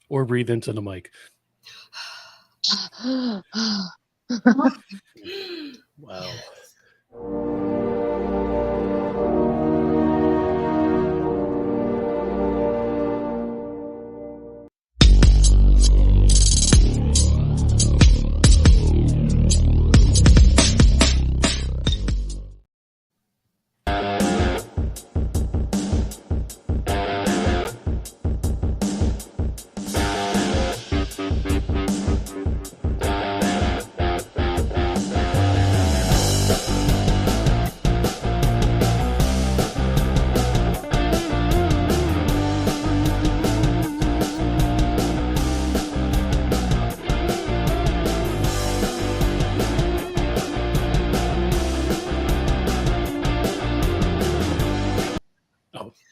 Or breathe into the mic. Wow.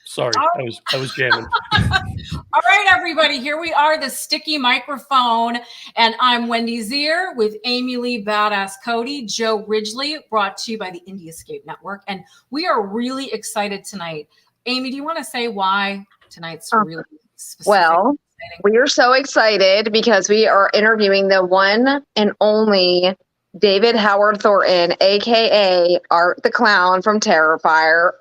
Sorry, I was jamming. All right, everybody, here we are, the sticky microphone, and I'm Wendy Zier with Amy Lee Badass Cote, Joe Ridgely, brought to you by the Indie Escape Network, and we are really excited tonight. Amy, do you want to say why tonight's really specific? Well, we are so excited because we are interviewing the one and only David Howard Thornton, a.k.a. Art the Clown from Terrifier.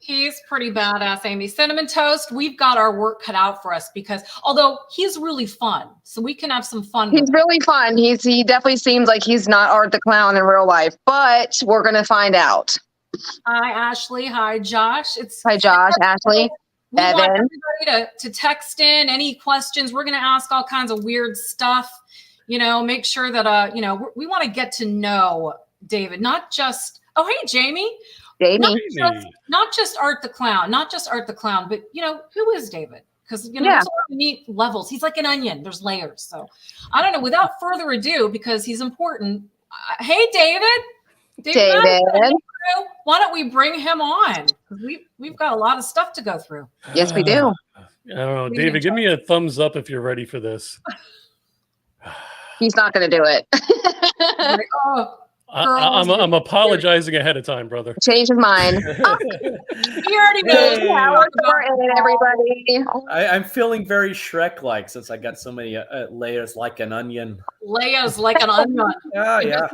He's pretty badass, Amy. Cinnamon Toast, we've got our work cut out for us because although he's really fun, so we can have some fun. He's really fun. He definitely seems like he's not Art the Clown in real life, but we're going to find out. Hi, Ashley. Hi, Josh. Hi, Josh, Ashley, we Evan. want everybody to text in any questions. We're going to ask all kinds of weird stuff. You know, make sure that, we want to get to know David, not just, oh, hey, Jamie. Not just Art the Clown, but, who is David? Because, there's a lot of neat levels. He's like an onion. There's layers. So I don't know. Without further ado, because he's important. Hey, David. Why don't we bring him on? We've got a lot of stuff to go through. Yes, we do. I don't know. David, give me a thumbs up if you're ready for this. He's not going to do it. Like, oh. I'm apologizing ahead of time, brother. Change his mind. He already knows. Everybody. I'm feeling very Shrek-like since I got so many layers like an onion. Layers like an onion. Yeah.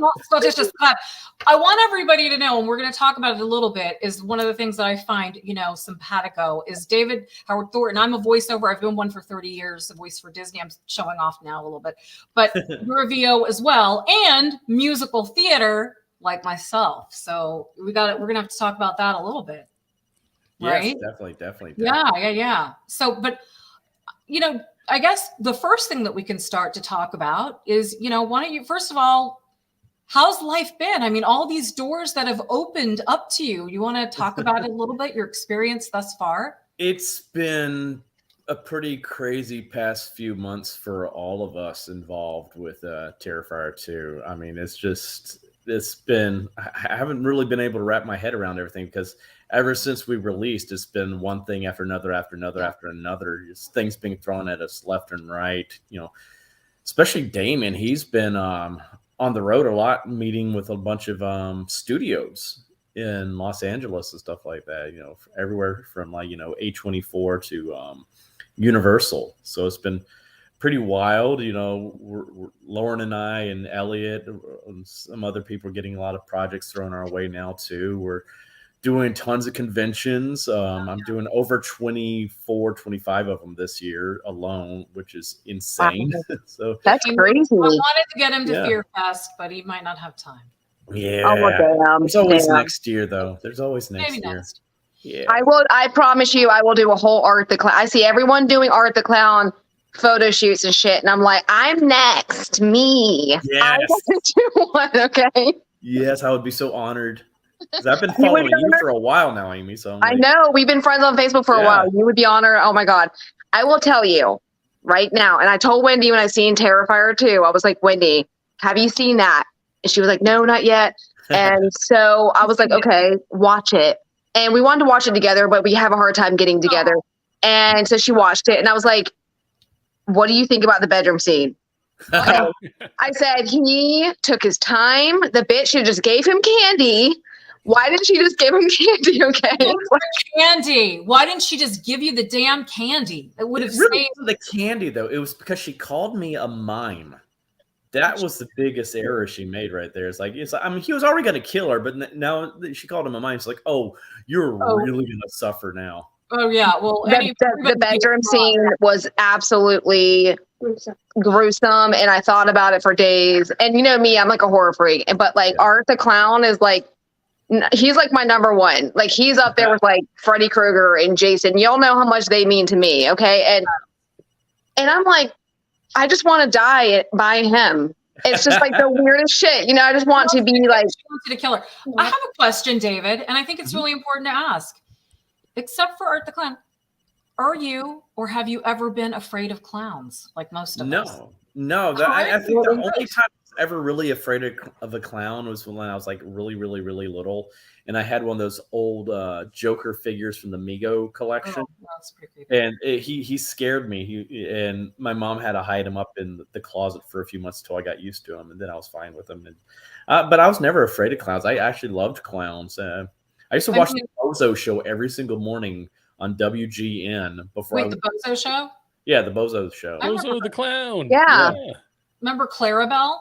I want everybody to know, and we're going to talk about it a little bit, is one of the things that I find, simpatico is David Howard Thornton. I'm a voiceover. I've been one for 30 years, a voice for Disney. I'm showing off now a little bit, but you're a VO as well, and musical theater like myself. So we're going to have to talk about that a little bit. Right? Yes, definitely. Yeah. So, but, I guess the first thing that we can start to talk about is, why don't you, first of all, how's life been? I mean, all these doors that have opened up to you. You want to talk about it a little bit, your experience thus far? It's been a pretty crazy past few months for all of us involved with Terrifier 2. I mean, I haven't really been able to wrap my head around everything because ever since we released, it's been one thing after another, just things being thrown at us left and right, especially Damon. He's been on the road a lot, meeting with a bunch of studios in Los Angeles and stuff like that, everywhere from A24 to Universal. So it's been pretty wild. We're Lauren and I and Elliot and some other people are getting a lot of projects thrown our way now too. We're doing tons of conventions. I'm doing over 25 of them this year alone, which is insane. Wow. So that's crazy. I wanted to get him to Fear Fest, but he might not have time. Yeah. Oh, damn. There's always next year, though. There's always next Maybe year. Next. Yeah. I promise you, I will do a whole Art the Clown. I see everyone doing Art the Clown photo shoots and shit, and I'm like, I'm next. Me. Yes. I want to do one, okay? Yes, I would be so honored. Because I've been following you for a while now, Amy. So I know. We've been friends on Facebook for a while. You would be honored. Oh, my God. I will tell you right now, and I told Wendy when I seen Terrifier 2, I was like, Wendy, have you seen that? And she was like, no, not yet. And so I was like, okay, watch it. And we wanted to watch it together, but we have a hard time getting together. And so she watched it, and I was like, what do you think about the bedroom scene? Okay. I said he took his time. The bitch should just gave him candy, Why didn't she just give him candy? Okay. Candy. Why didn't she just give you the damn candy? It would have really saved wasn't the candy though. It was because she called me a mime. That was the biggest error she made right there. It's like I mean, he was already going to kill her, but now she called him a mime. It's like, oh, you're really going to suffer now. Oh yeah. Well, the bedroom scene was absolutely gruesome, and I thought about it for days. And you know me, I'm like a horror freak, but like Art the Clown is like, he's like my number one. Like he's up there with like Freddy Krueger and Jason. Y'all know how much they mean to me, okay? And I'm like, I just want to die by him. It's just like the weirdest shit, you know. I just want to be like, she wants you to kill her. I have a question, David, and I think it's really important to ask. Except for Art the Clown, are you or have you ever been afraid of clowns like most of us? No. I think the only time I was ever really afraid of a clown was when I was like really, really, really little, and I had one of those old Joker figures from the Mego collection. Oh, that's pretty creepy. And he scared me. And my mom had to hide him up in the closet for a few months until I got used to him, and then I was fine with him. And but I was never afraid of clowns. I actually loved clowns. I used to watch the Bozo Show every single morning on WGN before. Wait, the Bozo Show? Yeah, the Bozo Show. Bozo the Clown. Yeah. Remember Clarabelle?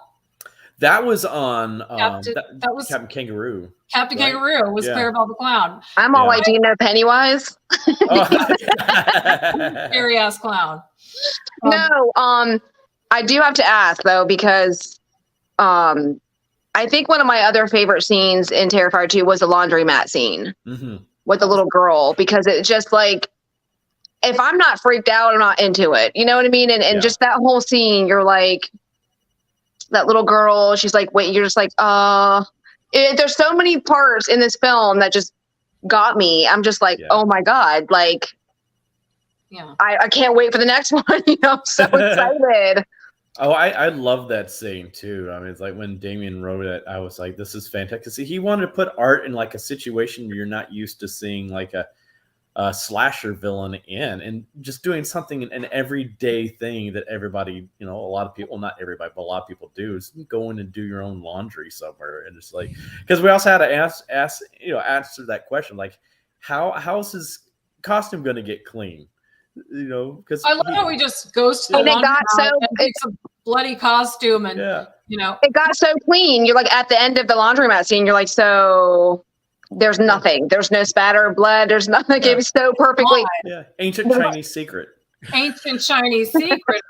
That was on that was Captain Kangaroo. Captain Kangaroo was Clarabelle the Clown. I'm all like, do you know Pennywise? Scary ass clown. No, I do have to ask though, because I think one of my other favorite scenes in Terrifier 2 was the laundromat scene with the little girl, because it's just like, if I'm not freaked out, I'm not into it. You know what I mean? And just that whole scene, you're like, that little girl, she's like, wait, you're just like, there's so many parts in this film that just got me. I'm just like, oh my God, like, I can't wait for the next one. You know, I'm so excited. Oh, I love that scene too. I mean, it's like when Damien wrote it, I was like, this is fantastic. See, he wanted to put art in like a situation you're not used to seeing, like a slasher villain in, and just doing something, an everyday thing that everybody, you know, a lot of people, not everybody, but a lot of people do, is go in and do your own laundry somewhere. And it's like, because we also had to answer that question, like, how's his costume going to get clean? You know, because I love how he just goes to the laundromat and makes a bloody costume, and you know, it got so clean. You're like, at the end of the laundromat scene, you're like, so there's nothing. There's no spatter of blood. There's nothing. It was so perfectly. Yeah, ancient Chinese secret. Ancient Chinese secret.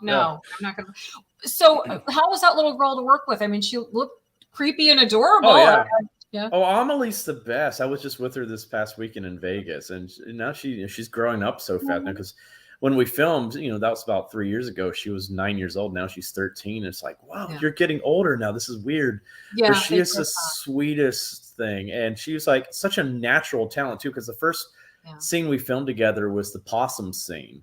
No, I'm not gonna. So, how was that little girl to work with? I mean, she looked creepy and adorable. Oh, yeah. Oh, Amelie's the best. I was just with her this past weekend in Vegas, and now she's growing up so fast now, because when we filmed, you know, that was about 3 years ago. She was 9 years old. Now she's 13. It's like, wow, you're getting older now. This is weird. Yeah, but she is the sweetest thing, and she was like such a natural talent too. Because the first scene we filmed together was the possum scene.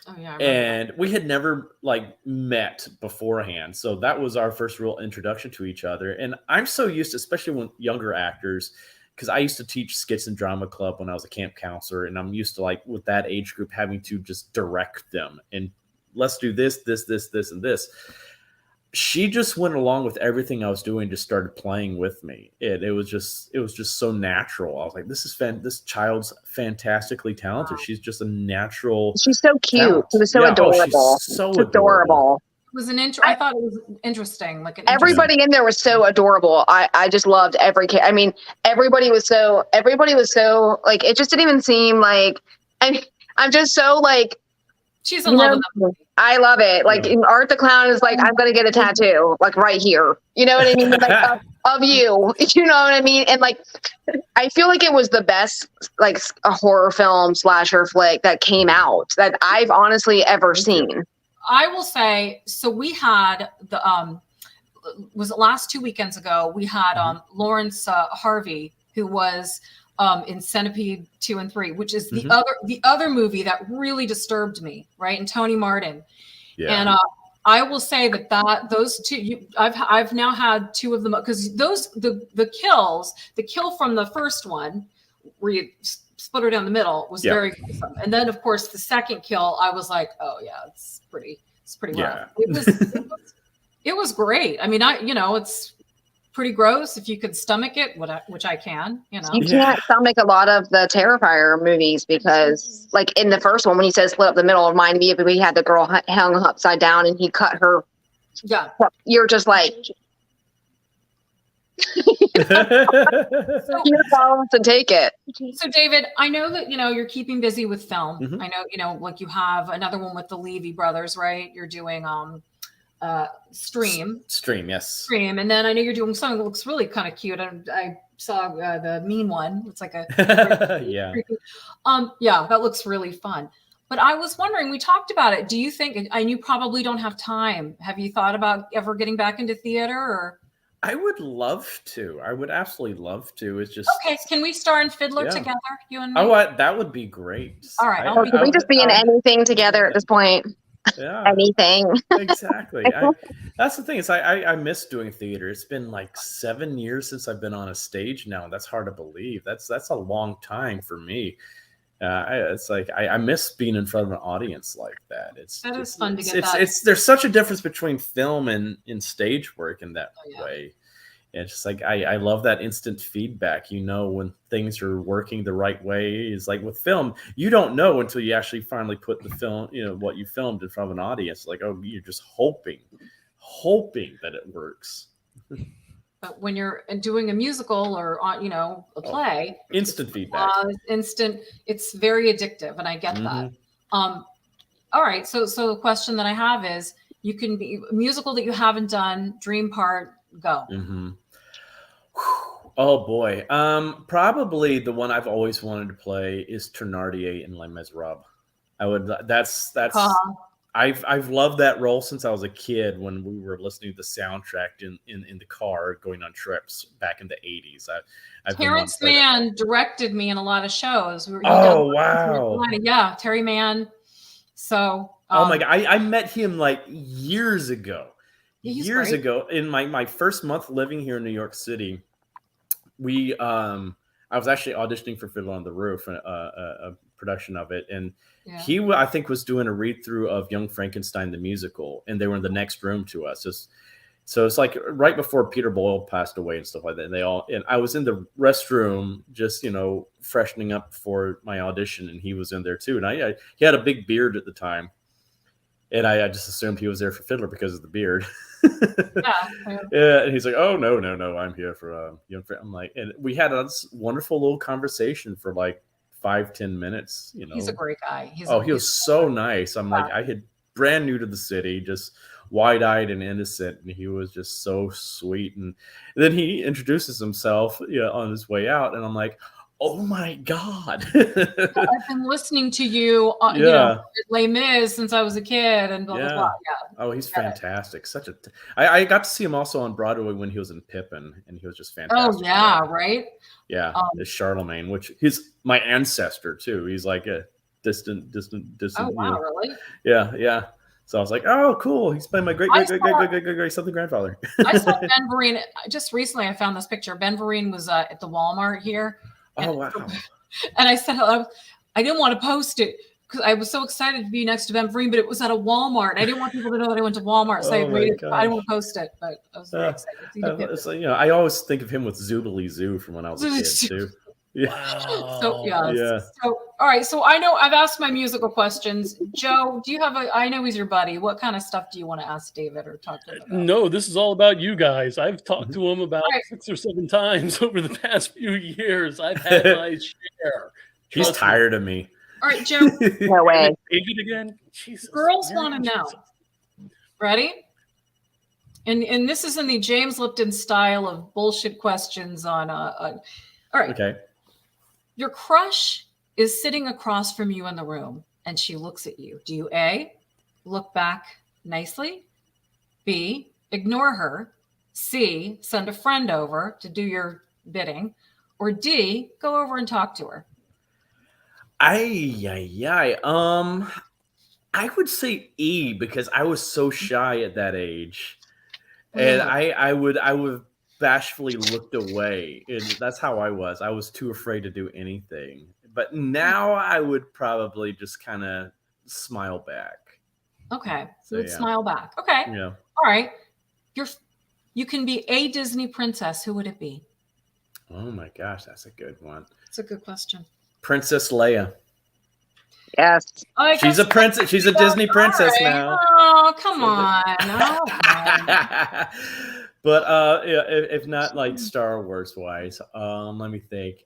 Oh, yeah, and we had never like met beforehand, so that was our first real introduction to each other. And I'm so used to, especially when younger actors, because I used to teach skits and drama club when I was a camp counselor, and I'm used to, like, with that age group, having to just direct them and let's do this, and this. She just went along with everything I was doing, just started playing with me. It was just so natural. I was like, this child's fantastically talented. She's just a natural. She's so cute. Talent. She was so adorable. She's so adorable. It was I thought it was interesting. Like everybody in there was so adorable. I just loved every kid. I mean, everybody was so like, it just didn't even seem like, I'm just so like, she's in love with them. I love it. Like, Art the Clown is like, I'm going to get a tattoo, like, right here. You know what I mean? Like, of you. You know what I mean? And, like, I feel like it was the best, like, a horror film slasher flick that came out that I've honestly ever seen. I will say, so we had the, was it last 2 weekends ago, we had Lawrence Harvey, who was in Centipede 2 and 3, which is the other movie that really disturbed me, right? And Tony Martin. Yeah. And I will say that those two, I've now had two of them, because the kill from the first one where you split her down the middle was very gruesome. And then of course the second kill, I was like, oh yeah, it's pretty rough. It was great. I mean, it's pretty gross if you could stomach it, which I can, you know. You can't stomach a lot of the Terrifier movies because, like in the first one, when he says split up the middle, reminded me of we had the girl hung upside down and he cut her. Yeah. You're just like, your problems to take it. So David, I know that, you know, you're keeping busy with film. Mhm. I know, you know, like you have another one with the Levy brothers, right? You're doing Stream. Yes. And then I know you're doing something that looks really kind of cute. I saw the mean one. It's like a yeah. Yeah, that looks really fun. But I was wondering, we talked about it. Do you think, and you probably don't have time, have you thought about ever getting back into theater? Or I would love to. I would absolutely love to. It's just okay. Can we star in Fiddler together, you and me? Oh, that would be great. All right. Can we just be in anything together at this point? Yeah. Anything. Exactly. That's the thing is I miss doing theater. It's been like 7 years since I've been on a stage now. That's hard to believe. That's a long time for me. It's like I miss being in front of an audience like that. It's fun to get that. There's such a difference between film and in stage work in that way. It's just like I love that instant feedback. You know when things are working the right way. It's like with film, you don't know until you actually finally put the film, you know, what you filmed in front of an audience. Like, oh, you're just hoping that it works. But when you're doing a musical or you know, a play, instant feedback, it's very addictive, and I get that. All right, so the question that I have is, you can be a musical that you haven't done, dream part, go. Oh boy, probably the one I've always wanted to play is Thénardier in Les Miserables. That's I've loved that role since I was a kid when we were listening to the soundtrack in the car going on trips back in the 80s. Terrence Mann directed me in a lot of shows. Wow. Yeah, Terry Mann. So oh my God, I met him like years ago. Years ago, in my first month living here in New York City, I was actually auditioning for Fiddler on the Roof, a production of it, and he I think was doing a read through of Young Frankenstein the musical, and they were in the next room to us. So it's like right before Peter Boyle passed away and stuff like that. And I was in the restroom just freshening up for my audition, and he was in there too. And he had a big beard at the time. And I just assumed he was there for Fiddler because of the beard. Yeah. And he's like, "Oh no, I'm here for young friend." I'm like, and we had a wonderful little conversation for like 5-10 minutes. He's a great guy. He was so nice. I'm like, I had brand new to the city, just wide-eyed and innocent, and he was just so sweet. And then he introduces himself on his way out, and I'm like, oh my God. I've been listening to you, Les Mis since I was a kid, and blah, blah, blah. Yeah. Oh, he's fantastic. I got to see him also on Broadway when he was in Pippin, and he was just fantastic. Oh, yeah, right? Yeah, it's Charlemagne, which he's my ancestor, too. He's like a distant. Oh, wow, really? Yeah. So I was like, oh, cool. He's playing my great something grandfather. I saw Ben Vereen. Just recently, I found this picture. Ben Vereen was at the Walmart here. Oh, wow. And I said, I didn't want to post it because I was so excited to be next to Ben Vereen, but it was at a Walmart. I didn't want people to know that I went to Walmart. So I didn't want to post it, but I was very excited. So, I always think of him with Zoobly Zoo from when I was a kid, too. Yeah. Wow. So, all right. So I know I've asked my musical questions. Joe, do you have I know he's your buddy. What kind of stuff do you want to ask David or talk to him about? No, this is all about you guys. I've talked to him about 6 or 7 times over the past few years. I've had my share. He's tired of me. All right, Joe. No way. David again? Jesus. Girls want to know. Ready? And this is in the James Lipton style of bullshit questions on all right. Okay. Your crush is sitting across from you in the room and she looks at you. Do you A, look back nicely? B, ignore her? C, send a friend over to do your bidding? Or D, go over and talk to her? I would say E because I was so shy at that age. And I would bashfully looked away, and that's how I was. I was too afraid to do anything. But now I would probably just kind of smile back. Okay, so smile back. Okay, yeah. All right. you can be a Disney princess, who would it be? Oh my gosh, that's a good one. It's a good question. Princess Leia. Yes. Oh, She's a princess. She's a Disney princess now. Oh, come on. Okay. But yeah, if not like Star Wars wise, let me think.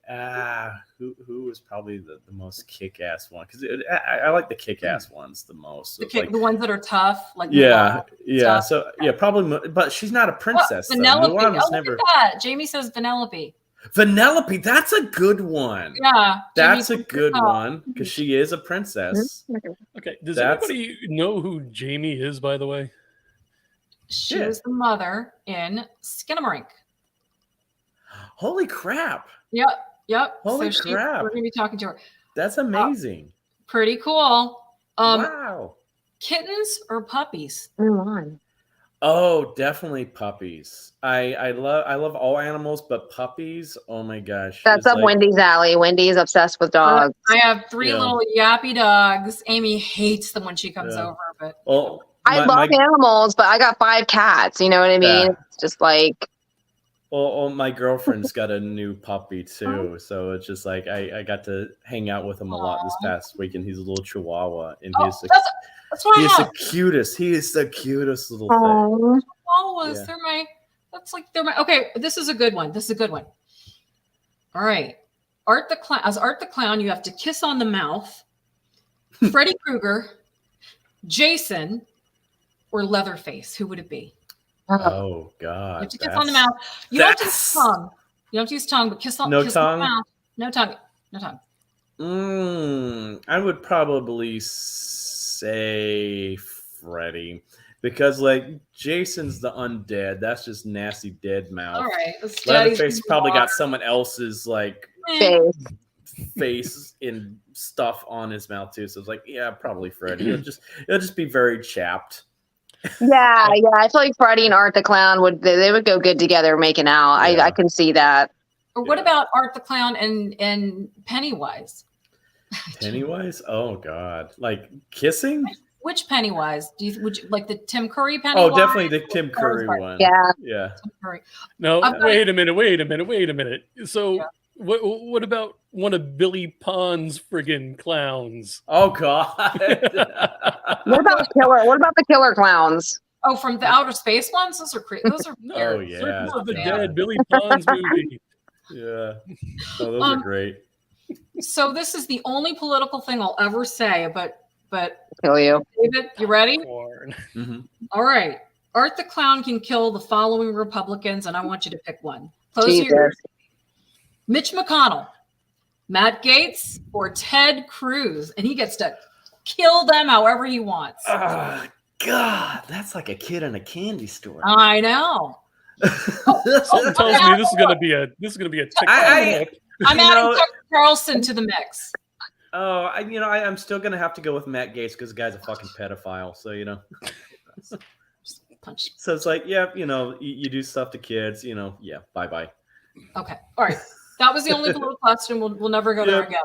Who was probably the most kick-ass one? Because I like the kick-ass ones the most. So The ones that are tough, like yeah. tough. So yeah, probably. But she's not a princess. Oh, Vanellope. Mulan was Look never. at that. Jamie says Vanellope. Vanellope. That's a good one. Yeah, That's Jamie a good one because she is a princess. Okay. Does anybody know who Jamie is, by the way? She was the mother in Skinamarink. Holy crap. Yep. Holy so crap. We're going to be talking to her. That's amazing. Pretty cool. Wow. Kittens or puppies? Oh, definitely puppies. I love all animals, but puppies, oh my gosh. That's up Wendy's alley. Wendy's obsessed with dogs. I have 3 little yappy dogs. Amy hates them when she comes over, but I love animals, but I got 5 cats. You know what I mean? Yeah. It's just like. Well, my girlfriend's got a new puppy too, so it's just like I got to hang out with him a lot this past week, and he's a little Chihuahua, and he's the cutest. He is the cutest little thing. Chihuahuas, they're my. Okay, this is a good one. All right, Art the Clown, you have to kiss on the mouth. Freddy Krueger, Jason, or Leatherface. Who would it be? Oh God! You have to kiss on the mouth. You don't have to use tongue. You don't have to use tongue, but kiss on the mouth. No tongue. I would probably say Freddy, because like Jason's the undead. That's just nasty dead mouth. All right. Leatherface probably got someone else's like face and stuff on his mouth too. So it's like, yeah, probably Freddy. It'll just be very chapped. Yeah. I feel like Freddy and Art the Clown would go good together making out. I can see that. Or what about Art the Clown and Pennywise? Pennywise? Oh God! Like kissing? Which Pennywise? Would you like the Tim Curry Pennywise? Oh, definitely the Tim Curry one. Yeah. Tim Curry. No, wait a minute. So what about one of Billy Pond's friggin' clowns? Oh God! What about the killer clowns? Oh, from the outer space ones? Those are No, oh yeah, Circus of the Dead, Billy Pond's movie. Yeah. Oh, those are great. So this is the only political thing I'll ever say, but kill you. David, you ready? Mm-hmm. All right. Art the Clown can kill the following Republicans, and I want you to pick one. Close your ears. Mitch McConnell, Matt Gaetz, or Ted Cruz, and he gets to kill them however he wants. Oh God, that's like a kid in a candy store. I know. Something tells me this is gonna be a TikTok. I'm adding Tucker Carlson to the mix. Oh, I'm still gonna have to go with Matt Gaetz because the guy's a fucking pedophile. So Punch. So it's like, yeah, you do stuff to kids. Yeah, bye. Okay, all right. That was the only political question. We'll never go there again.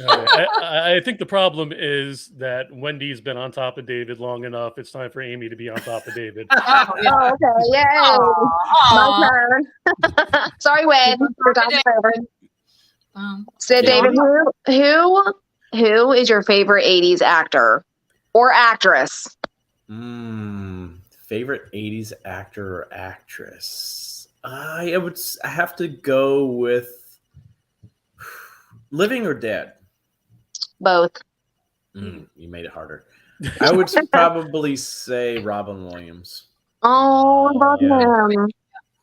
I think the problem is that Wendy's been on top of David long enough. It's time for Amy to be on top of David. Okay. Yay. My turn. Sorry, Wen. Your time's over. So, David, who is your favorite 80s actor or actress? Favorite 80s actor or actress? I have to go with living or dead. Both. You made it harder. I would probably say Robin Williams. Oh, I love him.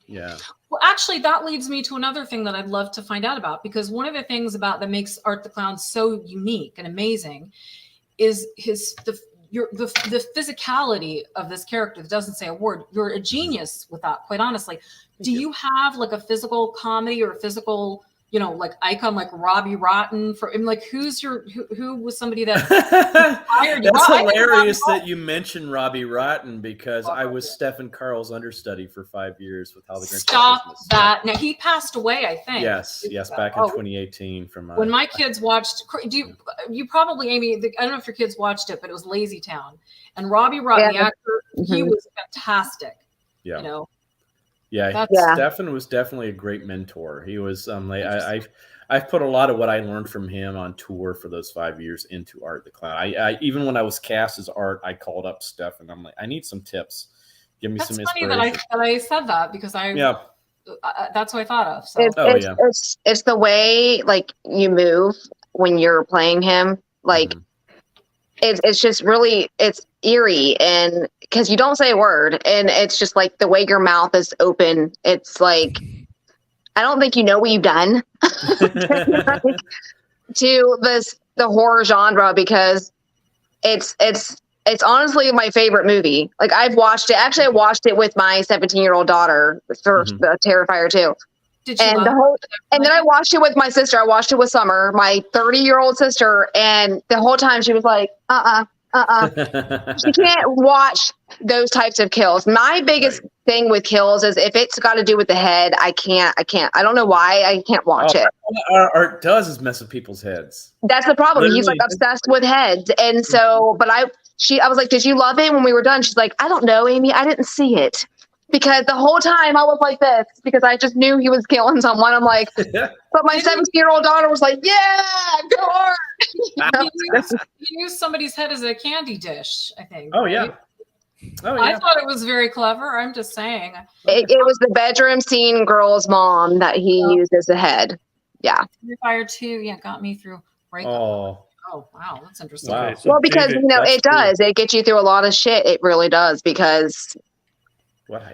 Yeah. Well, actually, that leads me to another thing that I'd love to find out about, because one of the things that makes Art the Clown so unique and amazing is the physicality of this character that doesn't say a word. You're a genius with that, quite honestly. Do you have like a physical comedy or a physical, like icon like Robbie Rotten who was somebody that inspired you? That's hilarious that you mentioned Robbie Rotten, because I was Stephen Carl's understudy for 5 years with How the Grinch Stop that. Now he passed away, I think. Yes, back in 2018 from when my kids watched, you probably, Amy, I don't know if your kids watched it, but it was Lazy Town. And Robbie Rotten, the actor, he was fantastic. Yeah. Yeah, Yeah. Stefan was definitely a great mentor. He was I've put a lot of what I learned from him on tour for those 5 years into Art the Clown. I even when I was cast as Art, I called up Stefan. I'm like, I need some tips. Give me some inspiration. That's funny that I said that because that's what I thought of. So It's the way like you move when you're playing him. Like it's just really it's eerie, and because you don't say a word, and it's just like the way your mouth is open. It's like I don't think you know what you've done to the horror genre, because it's honestly my favorite movie. Like I've watched it. Actually, I watched it with my 17-year-old daughter for the Terrifier 2. And then I watched it with my sister. I watched it with Summer, my 30-year-old sister, and the whole time she was like, She can't watch those types of kills. My biggest thing with kills is if it's got to do with the head, I can't. I don't know why I can't watch it. Art does is mess with people's heads. That's the problem. Literally. He's like obsessed with heads. And so, but I was like, did you love it when we were done? She's like, I don't know, Amy. I didn't see it. Because the whole time I was like this, because I just knew he was killing someone. I'm like, but my 17-year-old daughter was like, yeah, go on. He used somebody's head as a candy dish, I think. Oh, yeah. Oh, yeah. I thought it was very clever. I'm just saying. It was the bedroom scene girl's mom that he used as a head. Yeah. Terrifier 2, got me through breakup. Oh, wow. That's interesting. Wow. So well, because, David, it does. It gets you through a lot of shit. It really does, because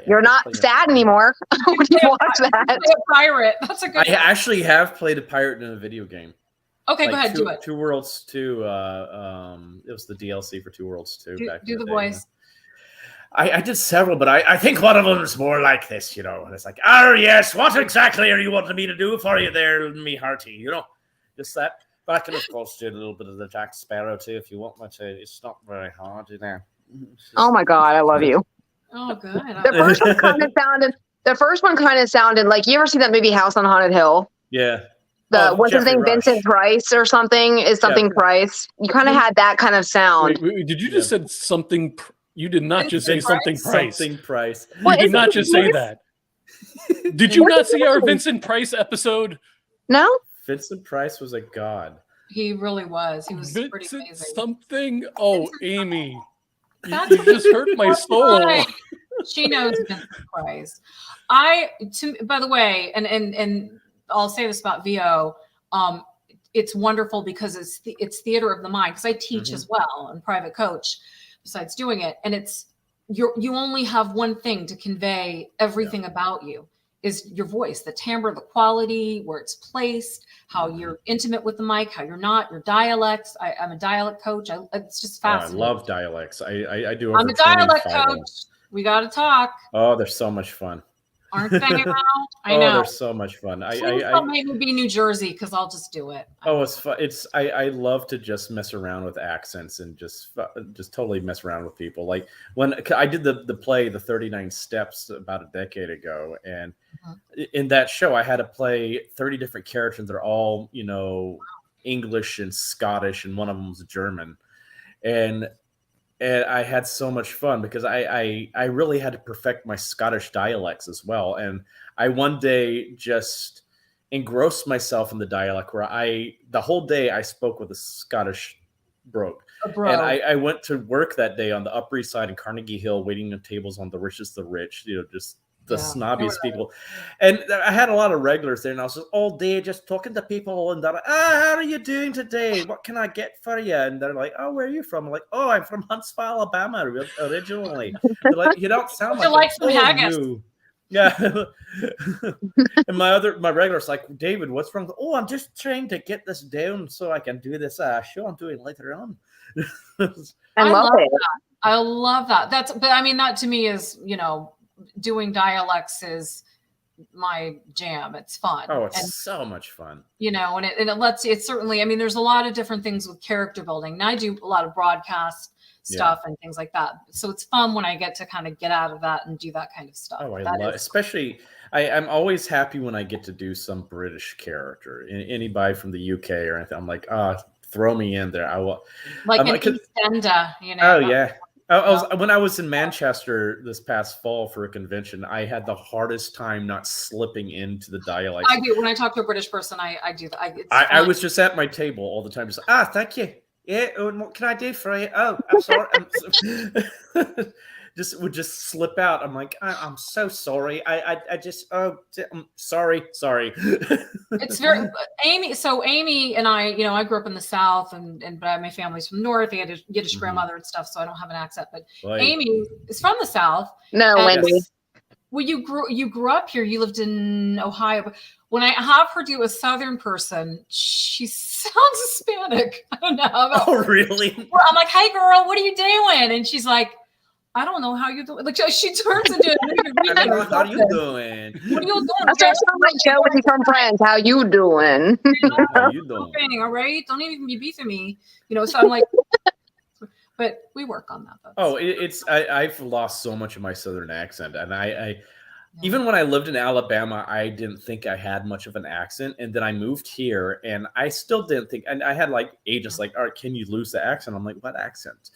you're not sad anymore when you watch that. A pirate. That's a good I actually have played a pirate in a video game. Okay, go ahead. Do it. Two Worlds 2. It was the DLC for Two Worlds 2. Do the voice. I did several, but I think one of them is more like this, And it's like, oh, yes, what exactly are you wanting me to do for you there, me hearty? Just that. But I can, of course, do a little bit of the Jack Sparrow, too, if you want me to. It's not very hard, Oh, my God, I love you. Oh, good. The first one kind of sounded like, you ever see that movie House on Haunted Hill? Yeah. What's his name? Rush. Vincent Price or something? Price. You kind of had that kind of sound. Wait, did you just said something? You did not just say something Price. Something Price. You did not just say that. Did you not see our Vincent Price episode? No. Vincent Price was a god. He really was. He was pretty amazing. Something. Oh, Amy. You just hurt my soul. She knows Vincent Price. By the way, and I'll say this about VO. It's wonderful because it's theater of the mind. Because I teach as well and private coach, besides doing it, and it's you only have one thing to convey everything about you is your voice, the timbre, the quality, where it's placed, how you're intimate with the mic, how you're not, your dialects. I'm a dialect coach. It's just fascinating. I love dialects. I do. I'm a dialect coach. We got to talk. Oh, they're so much fun. Aren't they now? I know. They're so much fun. I'll maybe be New Jersey because I'll just do it. It's fun. I love to just mess around with accents and just totally mess around with people. Like when I did the play, The 39 Steps, about a decade ago, and in that show I had to play 30 different characters. They're all English and Scottish, and one of them was German, and I had so much fun because I really had to perfect my Scottish dialects as well. And I one day just engrossed myself in the dialect where the whole day I spoke with a Scottish brogue. And I went to work that day on the Upper East Side in Carnegie Hill, waiting on tables on the richest of the rich, just the snobbiest people. And I had a lot of regulars there, and I was just all day just talking to people, and they're like, how are you doing today? What can I get for you? And they're like, oh, where are you from? I'm like, oh, I'm from Huntsville, Alabama, originally. They're like, you don't sound like some haggis. Yeah. And my regular's like, David, what's wrong? Oh, I'm just trying to get this down so I can do this show I'm doing later on. I love it. I love that. That to me is, doing dialects is my jam. It's fun. Oh, it's so much fun. And it lets you, it's certainly, there's a lot of different things with character building. And I do a lot of broadcast stuff and things like that. So it's fun when I get to kind of get out of that and do that kind of stuff. Oh, I love it. Especially, I'm always happy when I get to do some British character. Anybody from the UK or anything. I'm like, throw me in there. I will. Like an EastEnder, Oh, yeah. When I was in Manchester this past fall for a convention, I had the hardest time not slipping into the dialect. I do. When I talk to a British person, I do that. I was just at my table all the time, just thank you. Yeah, what can I do for you? Oh, I'm sorry. Would just slip out. I'm like, I'm so sorry. I'm sorry. It's very Amy. So Amy and I, I grew up in the South, but my family's from North. They had a Yiddish grandmother and stuff, so I don't have an accent. But Amy is from the South. No, Wendy. Yes. Well, you grew up here. You lived in Ohio. When I have her do a Southern person, she sounds Hispanic. I don't know. Oh, really? I'm like, hey, girl, what are you doing? And she's like, I don't know how you doing. Like she turns into I don't know how you doing. What are you doing? That's what sound like Joe with from Friends. How you doing? How you doing? All right, don't even be beefing me. So I'm like, but we work on that. Oh, I've lost so much of my Southern accent, and I even when I lived in Alabama, I didn't think I had much of an accent, and then I moved here, and I still didn't think. And I had like agents like, all right, can you lose the accent? I'm like, what accent?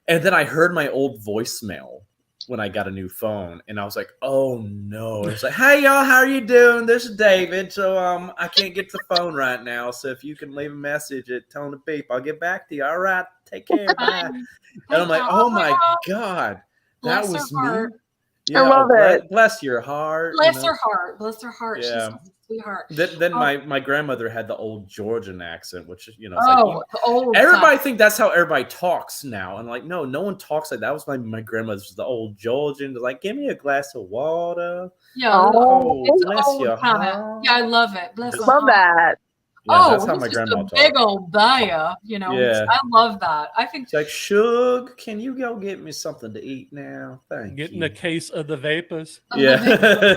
And then I heard my old voicemail when I got a new phone, and I was like, "Oh no!" It's like, "Hey y'all, how are you doing? This is David. So I can't get to the phone right now. So if you can leave a message at tone of beep, I'll get back to you. All right, take care, bye." And I'm like, "Oh my god, that was me." Yeah, I love it. Bless your heart. Bless her heart. Bless her heart. Yeah. She's a sweetheart. Then my grandmother had the old Georgian accent, which old everybody think that's how everybody talks now. And like, no one talks like that. Was my grandmother's the old Georgian. Like, give me a glass of water. Yeah. Bless your heart. Yeah, I love it. Love that. Yeah, that's how my grandma talked. Big old baya, Yeah. I love that. I think it's like, Shug, can you go get me something to eat now? Thank you. Getting a case of the vapors. Yeah.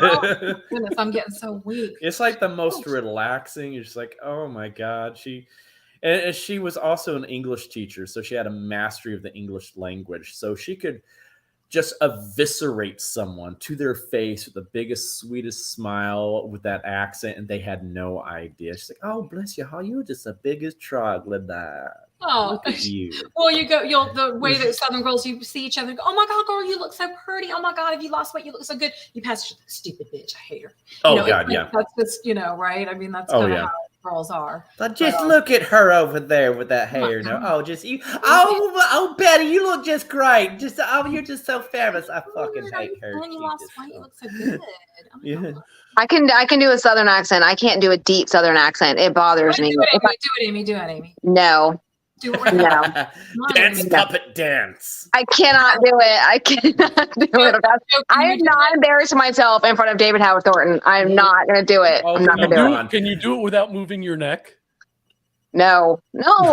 Oh, goodness, I'm getting so weak. It's like the most relaxing. You're just like, oh my God. She was also an English teacher, so she had a mastery of the English language. So she could just eviscerate someone to their face with the biggest, sweetest smile with that accent, and they had no idea. She's like, "Oh, bless you, how you just the biggest troglodyte." Oh, look at you. Well, the way that Southern girls, you see each other and go, "Oh my God, girl, you look so pretty. Oh my God, if you lost weight, you look so good." You pass, stupid bitch, I hate her. God, yeah. That's just, right? I mean, that's kind of how girls are. But just look at her over there with that hair. No, just you. Oh, Betty, you look just great. You're just so fabulous. I fucking hate her. When you lost weight, you look so good. Yeah. I can do a Southern accent. I can't do a deep Southern accent. It bothers me. Do it, Amy. No. Do it right now. Dance, puppet dance. I cannot do it. I cannot do it. I am not embarrassing myself in front of David Howard Thornton. I'm not going to do it. I'm not going to do it. Can you do it without moving your neck? No,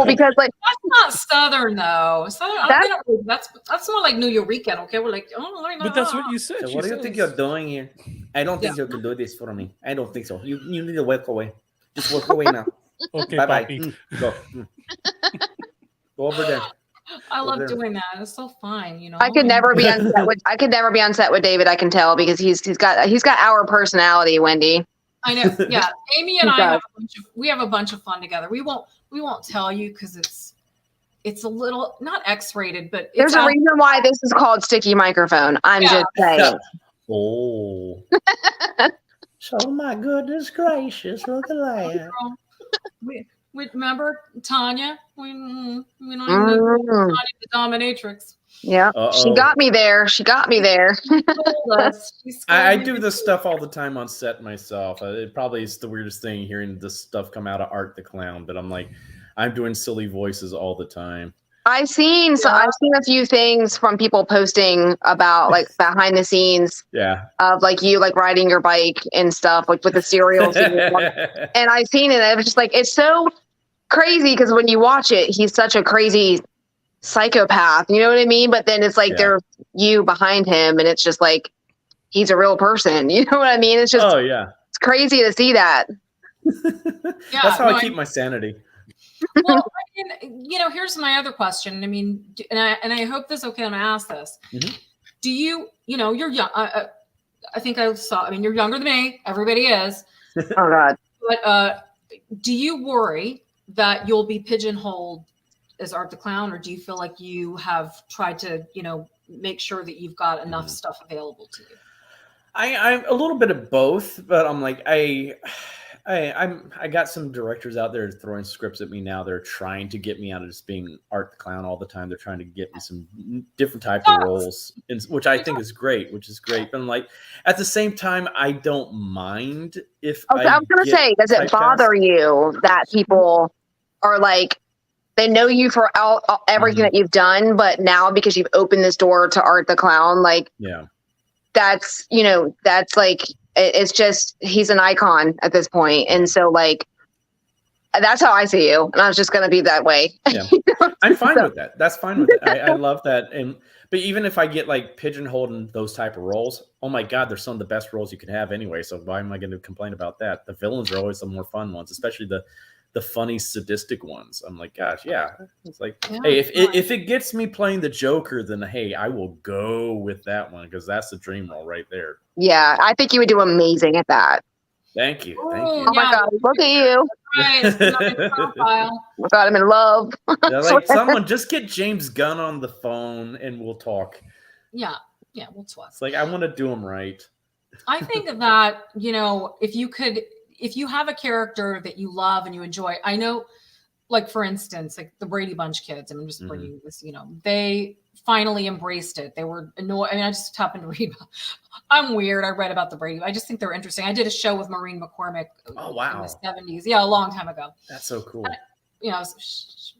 because like that's not Southern though. Southern, that's more like New Eureka. Okay, we're like, but that's what you said. So what do you think you're doing here? I don't think you can do this for me. I don't think so. You need to walk away. Just walk away now. Okay, bye. Go. Go over there. I love doing that. It's so fun, I could never be on set with David. I can tell because he's got our personality, Wendy. I know. Yeah, Amy and I have a bunch of fun together. We won't tell you because it's a little not X-rated, but there's a reason why this is called Sticky Microphone. I'm just saying. Oh. Oh my goodness gracious! Look at that. We remember Tanya? We don't even know Tanya the dominatrix. Yeah, She got me there. I do this stuff all the time on set myself. It probably is the weirdest thing hearing this stuff come out of Art the Clown, but I'm doing silly voices all the time. I've seen a few things from people posting about like behind the scenes of like you like riding your bike and stuff like with the cereals and I've seen it and it was just like it's so crazy because when you watch it he's such a crazy psychopath, you know what I mean? But then it's like there's you behind him and it's just like he's a real person, you know what I mean? It's just it's crazy to see that. That's how I keep my sanity. Well, here's my other question. I mean, and I hope this is okay. I'm gonna ask this. Mm-hmm. Do you, you're young. I think I saw. I mean, you're younger than me. Everybody is. Oh God. But do you worry that you'll be pigeonholed as Art the Clown, or do you feel like you have tried to, make sure that you've got enough stuff available to you? I'm a little bit of both, but I'm like I got some directors out there throwing scripts at me now. They're trying to get me out of just being Art the Clown all the time. They're trying to get me some different type of roles, which I think is great. But I'm like, at the same time, I don't mind if I was going to say, does it bother you that people are like, they know you for everything that you've done, but now because you've opened this door to Art the Clown, like, that's like, it's just, he's an icon at this point. And so like, that's how I see you. And I was just going to be that way. Yeah. I'm fine with that. That's fine with it. I love that. But even if I get like pigeonholed in those type of roles, oh my God, they're some of the best roles you can have anyway. So why am I going to complain about that? The villains are always the more fun ones, especially the funny sadistic ones. I'm like, gosh, yeah. It's like, hey, if it gets me playing the Joker, then hey, I will go with that one because that's the dream role right there. Yeah, I think you would do amazing at that. Thank you. Oh my God, look at you. Right. Oh God, I'm in love. Like someone just get James Gunn on the phone and we'll talk. Yeah, we'll talk. It's like I want to do them right. I think that, if you have a character that you love and you enjoy, I know, like for instance, like the Brady Bunch kids, I'm just bringing this, they finally embraced it. They were annoyed. I mean, I just happened to read. I'm weird. I read about the Brady. I just think they're interesting. I did a show with Maureen McCormick in the 70s. Yeah, a long time ago. That's so cool. It was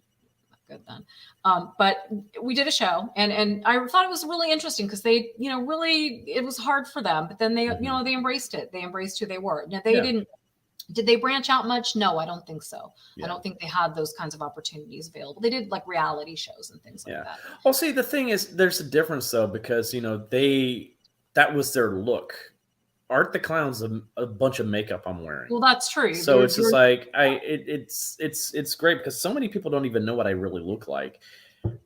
good then. But we did a show and I thought it was really interesting because they, really, it was hard for them, but then they, they embraced it. They embraced who they were. Now did they branch out much? No, I don't think so. Yeah. I don't think they had those kinds of opportunities available. They did like reality shows and things like that. Well, see, the thing is, there's a difference though, because, that was their look. Art the Clown's a bunch of makeup I'm wearing. Well, that's true. So it's just like, it's great because so many people don't even know what I really look like.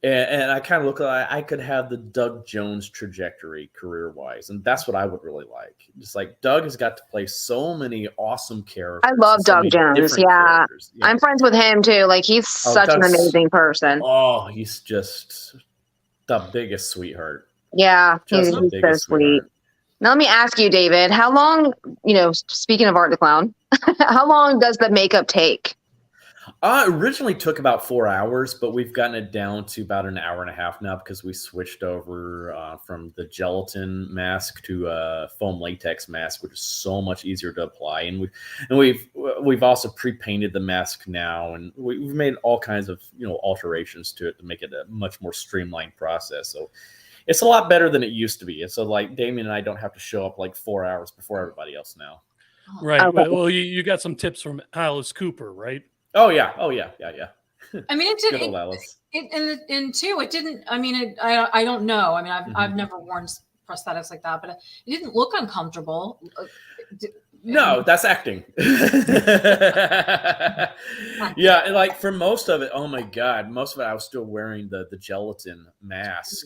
And I kind of look like I could have the Doug Jones trajectory career-wise, and that's what I would really like. Just like Doug has got to play so many awesome characters. I love Doug Jones. Yeah, I'm friends with him too. Like he's such an amazing person. Oh, he's just the biggest sweetheart. Yeah, he's so sweet. Now let me ask you, David. How long? Speaking of Art the Clown, how long does the makeup take? Originally took about 4 hours, but we've gotten it down to about an hour and a half now because we switched over from the gelatin mask to a foam latex mask, which is so much easier to apply. And we've also pre-painted the mask now, and we've made all kinds of alterations to it to make it a much more streamlined process. So it's a lot better than it used to be. And so like Damien and I don't have to show up like 4 hours before everybody else now. Right. Okay. Well, you got some tips from Alice Cooper, right? Oh yeah. I mean, it didn't. It didn't. I mean, I don't know. I mean, I've never worn prosthetics like that, but it didn't look uncomfortable. No, that's acting. Yeah, and like for most of it, oh my God, most of it I was still wearing the gelatin mask.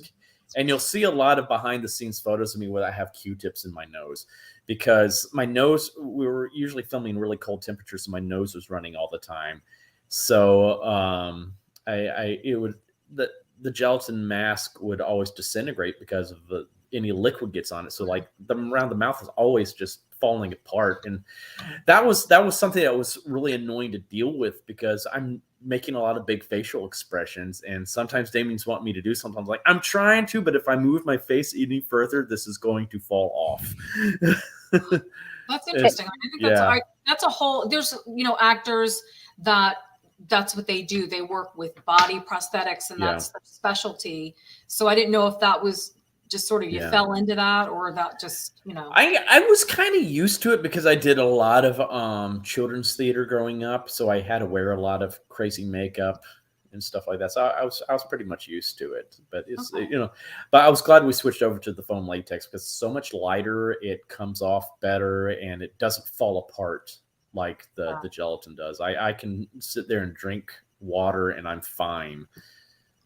And you'll see a lot of behind the scenes photos of me where I have Q-tips in my nose because my nose, we were usually filming really cold temperatures, so my nose was running all the time. So the gelatin mask would always disintegrate because of any liquid gets on it. So like around the mouth is always just falling apart. And that was something that was really annoying to deal with because I'm making a lot of big facial expressions. And sometimes Damien's want me to do sometimes like I'm trying to, but if I move my face any further, this is going to fall off. That's interesting. I think that's a whole, there's, actors that's what they do. They work with body prosthetics and that's their specialty. So I didn't know if that was just sort of you fell into that or that just, I was kind of used to it because I did a lot of children's theater growing up. So I had to wear a lot of crazy makeup and stuff like that. So I was pretty much used to it, but it's, but I was glad we switched over to the foam latex because it's so much lighter. It comes off better and it doesn't fall apart like the gelatin does. I can sit there and drink water and I'm fine.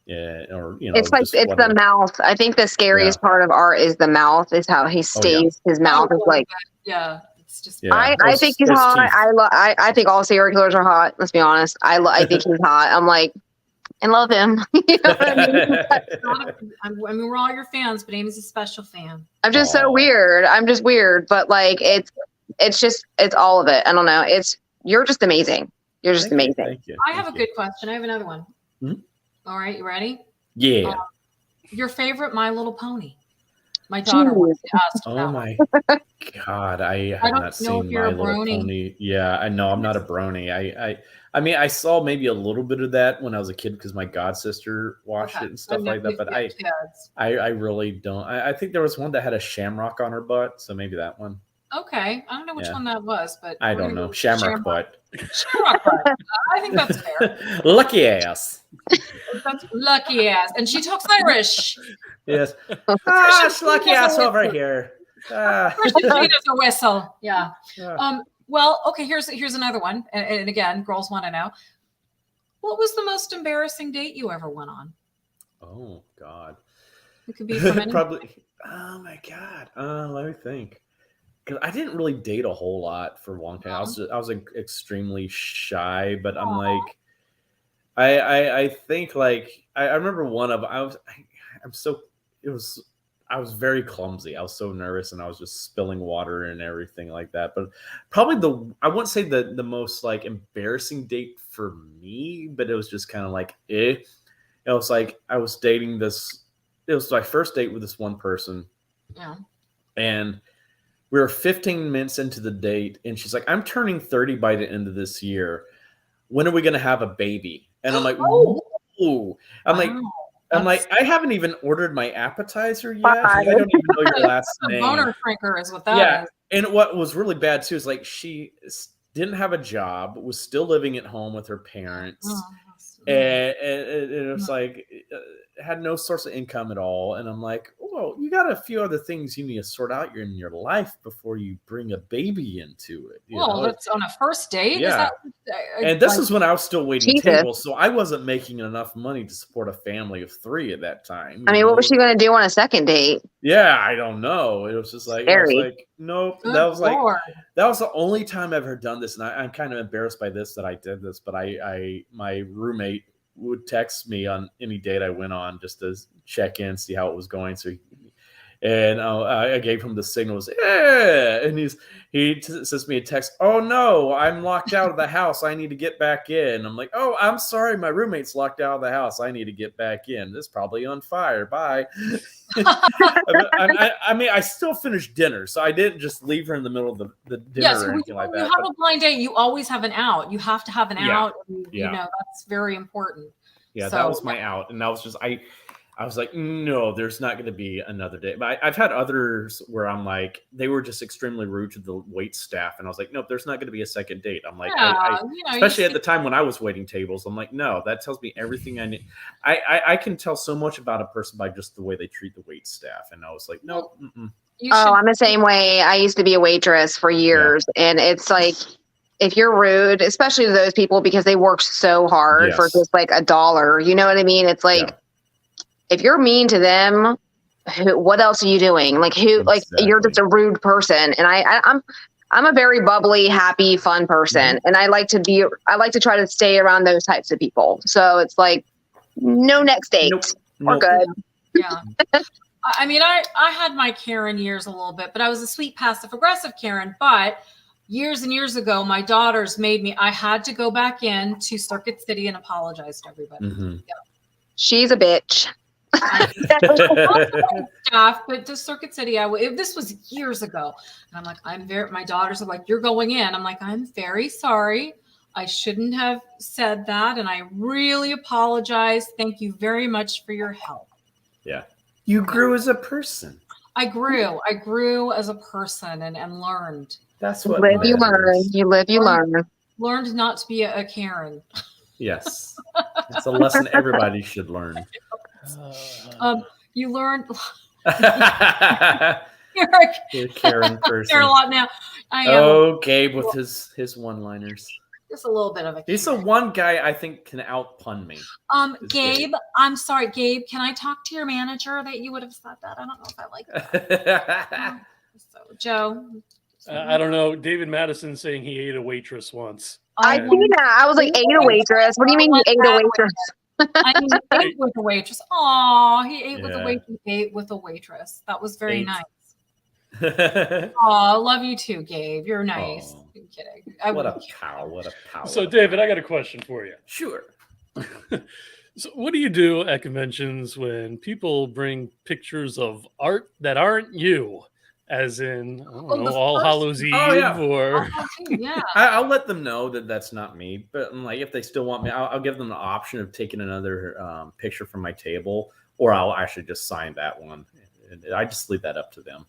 Yeah, or it's like it's the mouth. I think the scariest part of Art is the mouth. Is how he stays. His mouth is like. Yeah, it's just. I think he's hot. I think all serial killers are hot. Let's be honest. I think he's hot. I'm like, and love him. You know what I mean? I mean, we're all your fans, but Amy's a special fan. I'm just so weird. I'm just weird, but like it's all of it. I don't know. You're just amazing. You're just amazing. Thank you. I have a good question. I have another one. All right, you ready? Yeah. Your favorite My Little Pony? My daughter wants to ask. Oh my God, I have not seen My Little Pony. Yeah, I know I'm not a brony. I mean, I saw maybe a little bit of that when I was a kid because my god sister watched it and stuff like that. But I really don't. I think there was one that had a shamrock on her butt, so maybe that one. Okay, I don't know which one that was, but I don't know. Shamrock butt. Shamrock butt. I think that's fair. Lucky ass. That's lucky ass, and she talks Irish. Yes. Lucky ass over here. She does a whistle. Yeah. Well, okay. Here's another one, and again, girls want to know, what was the most embarrassing date you ever went on? Oh God. It could be from any. Probably. Oh my God. Let me think. Because I didn't really date a whole lot for a long time. I was extremely shy, but I'm like, I think like I remember one of I was very clumsy. I was so nervous and I was just spilling water and everything like that. But probably I wouldn't say the most like embarrassing date for me, but it was just kind of like It was like I was dating this. It was my first date with this one person. Yeah. And we were 15 minutes into the date, and she's like, I'm turning 30 by the end of this year. When are we going to have a baby? And I'm like, ooh. I'm like, I haven't even ordered my appetizer yet. I don't even know your last name. Boner shrinker is what that is. And what was really bad, too, is like she didn't have a job, was still living at home with her parents. And it was like, had no source of income at all. And I'm like, well, you got a few other things you need to sort out in your life before you bring a baby into it. Well, that's on a first date. Yeah. And this is when I was still waiting tables. So I wasn't making enough money to support a family of 3 at that time. I mean, what was she going to do on a second date? Yeah, I don't know. It was just like, I was like, nope. That was like, that was the only time I've ever done this. And I'm kind of embarrassed by this, that I did this, but my roommate would text me on any date I went on just to check in, see how it was going. So I gave him the signals, and he sends me a text. Oh no, I'm locked out of the house. I need to get back in. I'm like, oh, I'm sorry, my roommate's locked out of the house. I need to get back in. This is probably on fire. Bye. I mean, I still finished dinner, so I didn't just leave her in the middle of the dinner or anything like that. You have a blind date, you always have an out. You have to have an out. You know, that's very important. Yeah, that was my out. And that was just, I was like, no, there's not going to be another day. But I've had others where I'm like, they were just extremely rude to the wait staff. And I was like, nope, there's not going to be a second date. I'm like, especially at the time when I was waiting tables, I'm like, no, that tells me everything I need. I can tell so much about a person by just the way they treat the wait staff. And I was like, nope. I'm the same way. I used to be a waitress for years. And it's like, if you're rude, especially to those people, because they work so hard for just like $1, you know what I mean? It's like, if you're mean to them, what else are you doing? Like like you're just a rude person. And I'm a very bubbly, happy, fun person. And I like to try to stay around those types of people. So it's like, no next date. We're good. Yeah. I mean, I had my Karen years a little bit, but I was a sweet, passive aggressive Karen. But years and years ago, my daughters made me, I had to go back in to Circuit City and apologize to everybody. She's a bitch. Stuff, but to Circuit City, this was years ago. And I'm like, my daughters are like, you're going in. I'm like, I'm very sorry. I shouldn't have said that. And I really apologize. Thank you very much for your help. Yeah. You grew as a person. I grew as a person and learned. That's what you learn. You live, you learn. Learned not to be a Karen. Yes. It's a lesson everybody should learn. You learned. You're a Karen person. You're a lot now. Gabe with his one-liners. Just a little bit of a. He's the one guy I think can out-pun me. Gabe, I'm sorry, Gabe. Can I talk to your manager that you would have said that? I don't know if I like that. So, Joe. I don't know. David Madison saying he ate a waitress once. I seen that. I was like, ate a waitress. What do you mean you ate a waitress? I mean, he ate with a waitress. Aw, he ate with a waitress. Ate with a waitress. That was very nice. Aw, love you too, Gabe. You're nice. I'm kidding. What a pal. So, David, I got a question for you. Sure. So, what do you do at conventions when people bring pictures of art that aren't you? As in, I don't know, All Hallows Eve, or I'll let them know that that's not me. But like, if they still want me, I'll give them the option of taking another picture from my table, or I'll actually just sign that one. I just leave that up to them.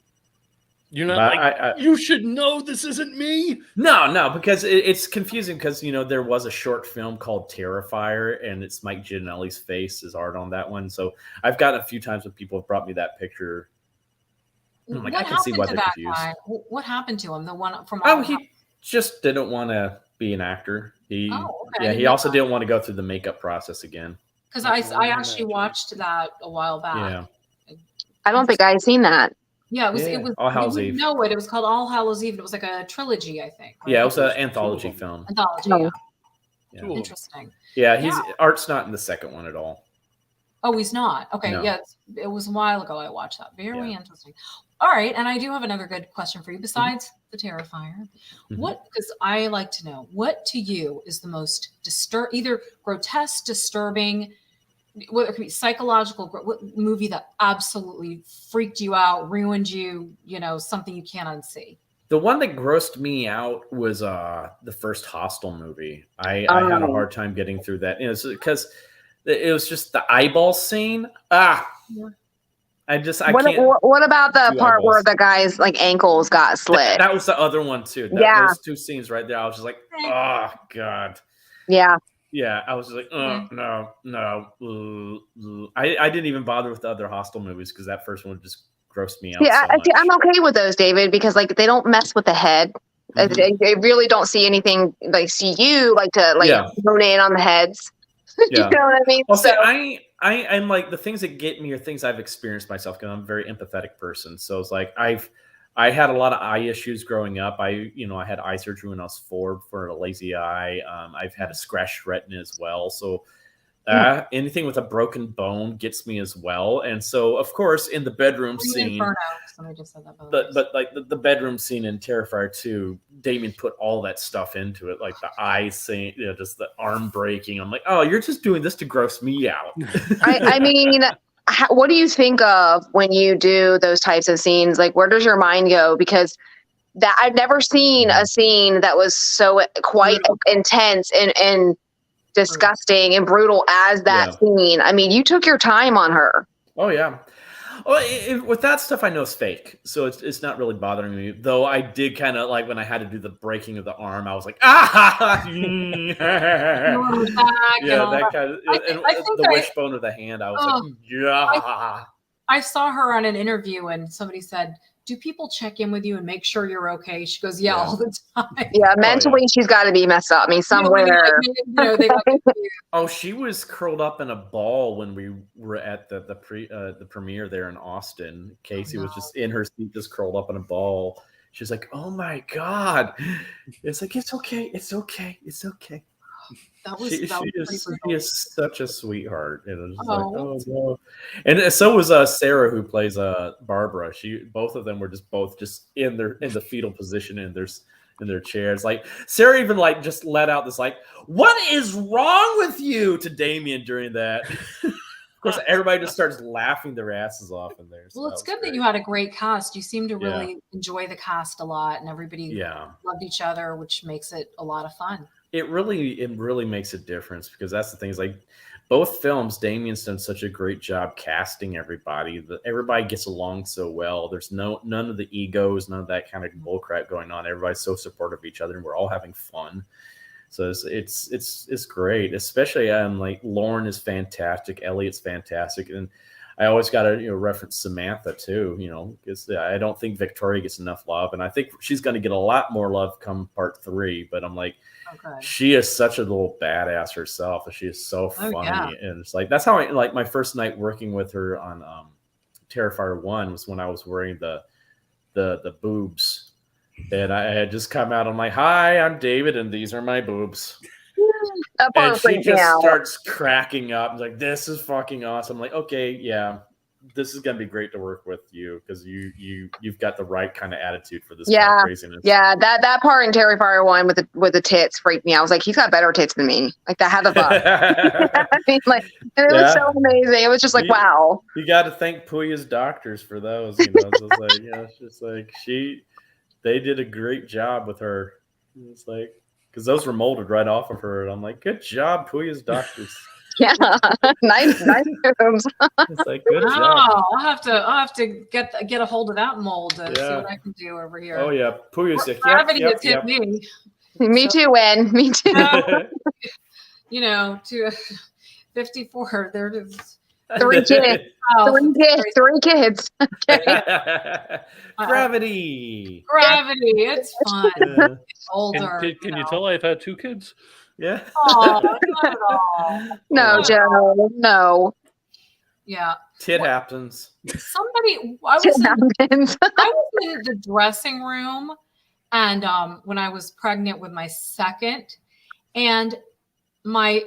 You're not you should know this isn't me. No, because it's confusing because, there was a short film called Terrifier, and it's Mike Giannelli's face is art on that one. So I've gotten a few times when people have brought me that picture. I'm like, I can see why they're confused. What happened to him? The one from he just didn't want to be an actor. He also didn't want to go through the makeup process again. Because I actually watched that a while back. Yeah. I don't think I've seen that. Yeah, it was All Hallows Eve. No, it was called All Hallows Eve. It was like a trilogy, I think. Right? Yeah, it was an anthology film. Anthology, yeah. Interesting. Yeah, art's not in the second one at all. Oh, he's not. Okay, No. yeah, it was a while ago I watched that. Very interesting. All right, and I do have another good question for you. Besides the Terrifier, what? Because I like to know what to you is the most either grotesque, disturbing, whether it could be psychological, what movie that absolutely freaked you out, ruined you, something you can't unsee. The one that grossed me out was the first Hostel movie. I had a hard time getting through that. Because it was just the eyeball scene. I can't. What about the part where the guy's ankles got slit? That was the other one too. Those two scenes right there. I was just like, oh God. Yeah. Yeah, I was just like, no. I didn't even bother with the other Hostel movies because that first one just grossed me out. Yeah, I'm okay with those, David, because they don't mess with the head. They really don't see anything see you zone in on the heads. Yeah. You know what I mean? Well, I'm like, the things that get me are things I've experienced myself because I'm a very empathetic person. So it's like I had a lot of eye issues growing up. I had eye surgery when I was 4 for a lazy eye. I've had a scratched retina as well. So anything with a broken bone gets me as well. And so, of course, in the bedroom scene, somebody just said that. but the bedroom scene in Terrifier 2, Damien put all that stuff into it, like the eye scene, just the arm breaking. I'm like, oh, you're just doing this to gross me out. I mean, what do you think of when you do those types of scenes? Where does your mind go? Because that I've never seen a scene that was so quite intense and disgusting and brutal as that scene. I mean, you took your time on her. Oh yeah. Well, with that stuff, I know it's fake, so it's not really bothering me. Though I did kind of when I had to do the breaking of the arm, I was like, that kind of, the wishbone of the hand. I was like, yeah. I saw her on an interview, and somebody said, do people check in with you and make sure you're okay? She goes, all the time. Yeah, mentally, she's got to be messed up. I mean, somewhere. She was curled up in a ball when we were at the premiere there in Austin. Casey was just in her seat, just curled up in a ball. She's like, oh my God. It's like, it's okay. It's okay. It's okay. She is such a sweetheart. And it was oh no. And so was Sarah, who plays Barbara. Both of them were just in the fetal position in their chairs. Sarah even just let out this what is wrong with you to Damien during that. Of course, everybody just starts laughing their asses off in there. So it's good that you had a great cast. You seem to really enjoy the cast a lot, and everybody loved each other, which makes it a lot of fun. It really makes a difference because that's the thing is both films, Damien's done such a great job casting everybody. Everybody gets along so well. There's none of the egos, none of that kind of bullcrap going on. Everybody's so supportive of each other, and we're all having fun. So it's great. Especially Lauren is fantastic, Elliot's fantastic, and I always got to reference Samantha too. Because I don't think Victoria gets enough love, and I think she's going to get a lot more love come part 3. But I'm like. Okay. She is such a little badass herself. She is so funny, and it's that's how I my first night working with her on Terrifier 1 was when I was wearing the boobs, and I had just come out. I'm like, "Hi, I'm David, and these are my boobs." That part And she freaked me just out. starts cracking up. Like, this is fucking awesome. I'm like, okay, yeah, this is gonna be great to work with you because you've got the right kind of attitude for this kind of craziness. Yeah, that part in Terrifier 1 with the tits freaked me out. I was like, he's got better tits than me. Like that had the butt. I mean, like, and it was so amazing. It was just like, wow. You got to thank Puya's doctors for those. You know, so it's like, it's just like they did a great job with her. It's like, because those were molded right off of her, and I'm like, good job, Puya's doctors. Yeah, nice moves. It's like, good job. I'll have to get a hold of that mold to see what I can do over here. Oh yeah, Puya's like, gravity has hit me. Me too, Wen. Me too. To 54, there it is. 3 kids. Oh, 3 kids. Gravity. It's fun. Older. Can you tell I've had 2 kids? Yeah. Oh, not at all. No, Joe. No. Yeah. Tit happens. I was in the dressing room, and when I was pregnant with my second, and my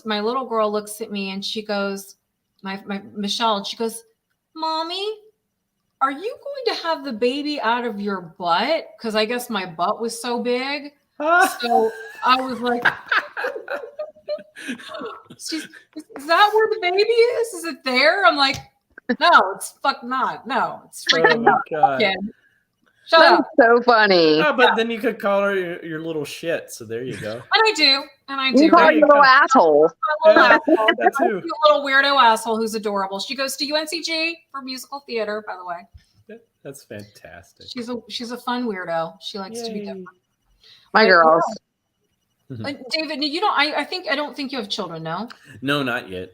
little girl looks at me and she goes, my Michelle, and she goes, "Mommy, are you going to have the baby out of your butt?" Because I guess my butt was so big. So I was like, is that where the baby is? Is it there? I'm like, no, it's not. No, it's freaking kid. Shut up. So funny. Oh, but then you could call her your little shit. So there you go. And I do. You call her your little asshole. A little weirdo asshole who's adorable. She goes to UNCG for musical theater, by the way. That's fantastic. She's a fun weirdo. She likes to be different. My girls. David, I don't think you have children, no? No, not yet.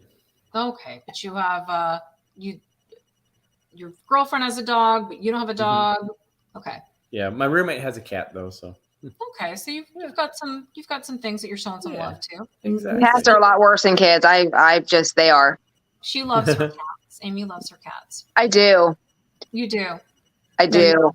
Okay, but you have your girlfriend has a dog, but you don't have a dog. Okay. Yeah, my roommate has a cat though, so. Okay, so you've got some things that you're showing some love to. Exactly. Cats are a lot worse than kids. They are. She loves her cats. Amy loves her cats. I do. You do. I do.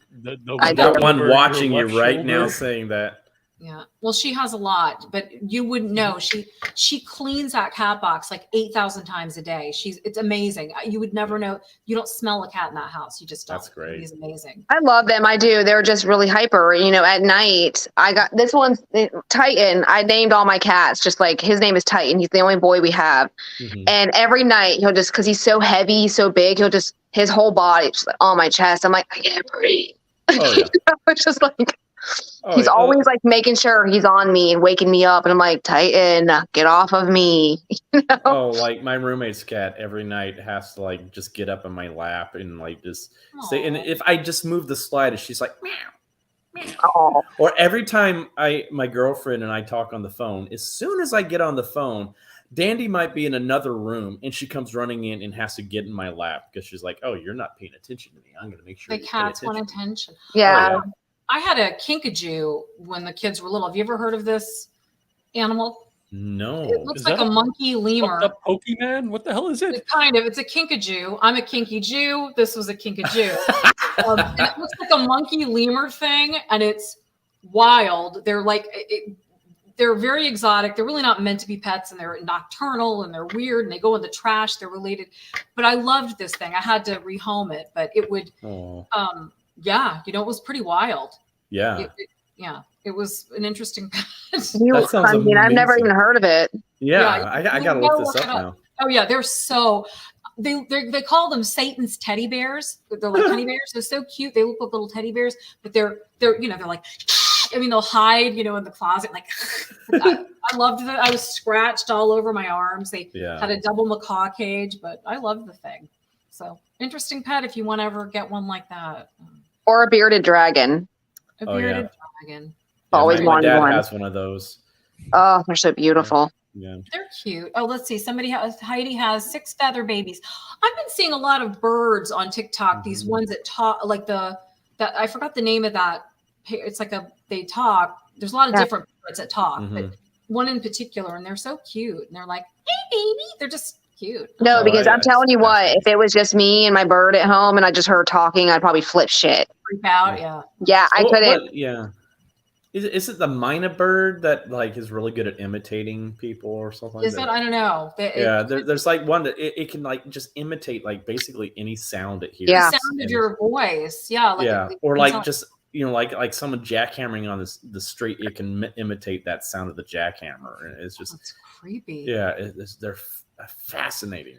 I got one watching you right now saying that. Yeah. Well, she has a lot, but you wouldn't know. She cleans that cat box like 8,000 times a day. It's amazing. You would never know. You don't smell a cat in that house. You just don't. That's great. He's amazing. I love them. I do. They're just really hyper. At night, I got this one's Titan. I named all my cats just like his name is Titan. He's the only boy we have. And every night he'll just, because he's so heavy, he's so big, his whole body just like on my chest. I'm like, I can't breathe. Oh, yeah. It's just like. He's always like making sure he's on me and waking me up, and I'm like, Titan, get off of me. Oh, like my roommate's cat every night has to like just get up in my lap and like just stay. And if I just move the slightest, she's like, meow, meow. Oh. Or every time my girlfriend and I talk on the phone, as soon as I get on the phone, Dandy might be in another room and she comes running in and has to get in my lap because she's like, oh, you're not paying attention to me. I'm going to make sure the cats want attention. Yeah. I had a kinkajou when the kids were little. Have you ever heard of this animal? No. It looks like a monkey lemur. A Pokemon? What the hell is it? It's a kinkajou. I'm a kinky Jew. This was a kinkajou. And it looks like a monkey lemur thing, and it's wild. They're like, they're very exotic. They're really not meant to be pets, and they're nocturnal, and they're weird, and they go in the trash. They're related. But I loved this thing. I had to rehome it, but it would, it was pretty wild. Yeah. It was an interesting pet. That sounds amazing. I've never even heard of it. Yeah, I gotta look this up now. Oh yeah, they're so they call them Satan's teddy bears. They're like teddy bears. They're so cute. They look like little teddy bears, but they're like, I mean, they'll hide in the closet. Like I loved it. I was scratched all over my arms. They had a double macaw cage, but I loved the thing. So interesting pet if you want to ever get one like that. Or a bearded dragon. A bearded dragon. Always my wanted dad one. has one of those. Oh, they're so beautiful. Yeah. They're cute. Oh, let's see. Heidi has 6 feather babies. I've been seeing a lot of birds on TikTok. These ones that talk, like I forgot the name of that. It's like they talk. There's a lot of different birds that talk, but one in particular, and they're so cute. And they're like, hey, baby. They're just cute. No, because I'm telling you what, if it was just me and my bird at home and I just heard talking, I'd probably flip shit. Freak out, yeah. Yeah, I couldn't. Is it the Mina bird that like is really good at imitating people or something? Is it? I don't know. There's like one that it can like just imitate like basically any sound it hears. Yeah. The sound of your voice. Yeah. Or like just like someone jackhammering on the street, it can imitate that sound of the jackhammer. And it's just it's creepy. Yeah, they're fascinating.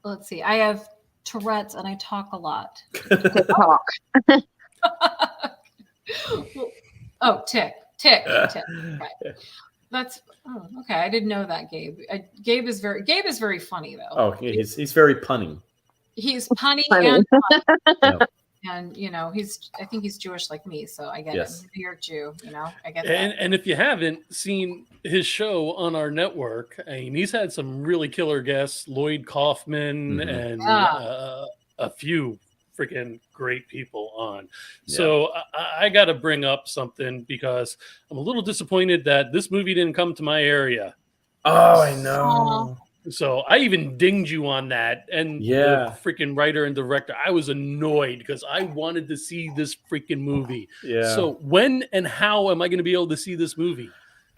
Let's see. I have Tourette's and I talk a lot. Talk. Oh, tick. Right. That's okay. I didn't know that, Gabe. Gabe is very funny though. Oh, he's very punny. He's punny and Yep. and I think he's Jewish like me, so I get it. You're Jew, I get that. And if you haven't seen his show on our network, I mean, he's had some really killer guests, Lloyd Kaufman and a few freaking great people on. So I got to bring up something because I'm a little disappointed that this movie didn't come to my area. Oh, I know. So I even dinged you on that. And the freaking writer and director, I was annoyed because I wanted to see this freaking movie. Yeah. So when and how am I going to be able to see this movie?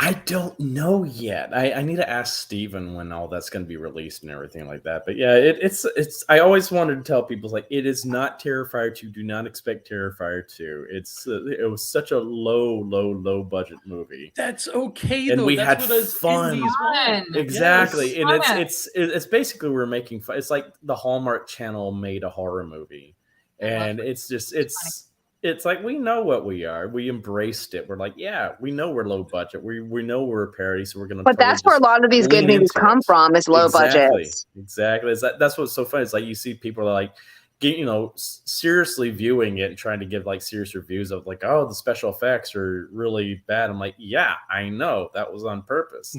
I don't know yet. I need to ask Steven when all that's going to be released and everything like that. But yeah, it's. I always wanted to tell people like it is not Terrifier 2. Do not expect Terrifier 2. It was such a low budget movie. That's okay and though. We that's had fun. Exactly, yes. And it's basically we're making fun. It's like the Hallmark Channel made a horror movie, and it's like we know what we are. We embraced it. We're like, yeah, we know we're low budget. We know we're a parody, so we're gonna. But that's where a lot of these good movies come from. Is low budget. Exactly. That's what's so funny. It's like you see people are like, seriously viewing it and trying to give like serious reviews of like, oh, the special effects are really bad. I'm like, yeah, I know that was on purpose.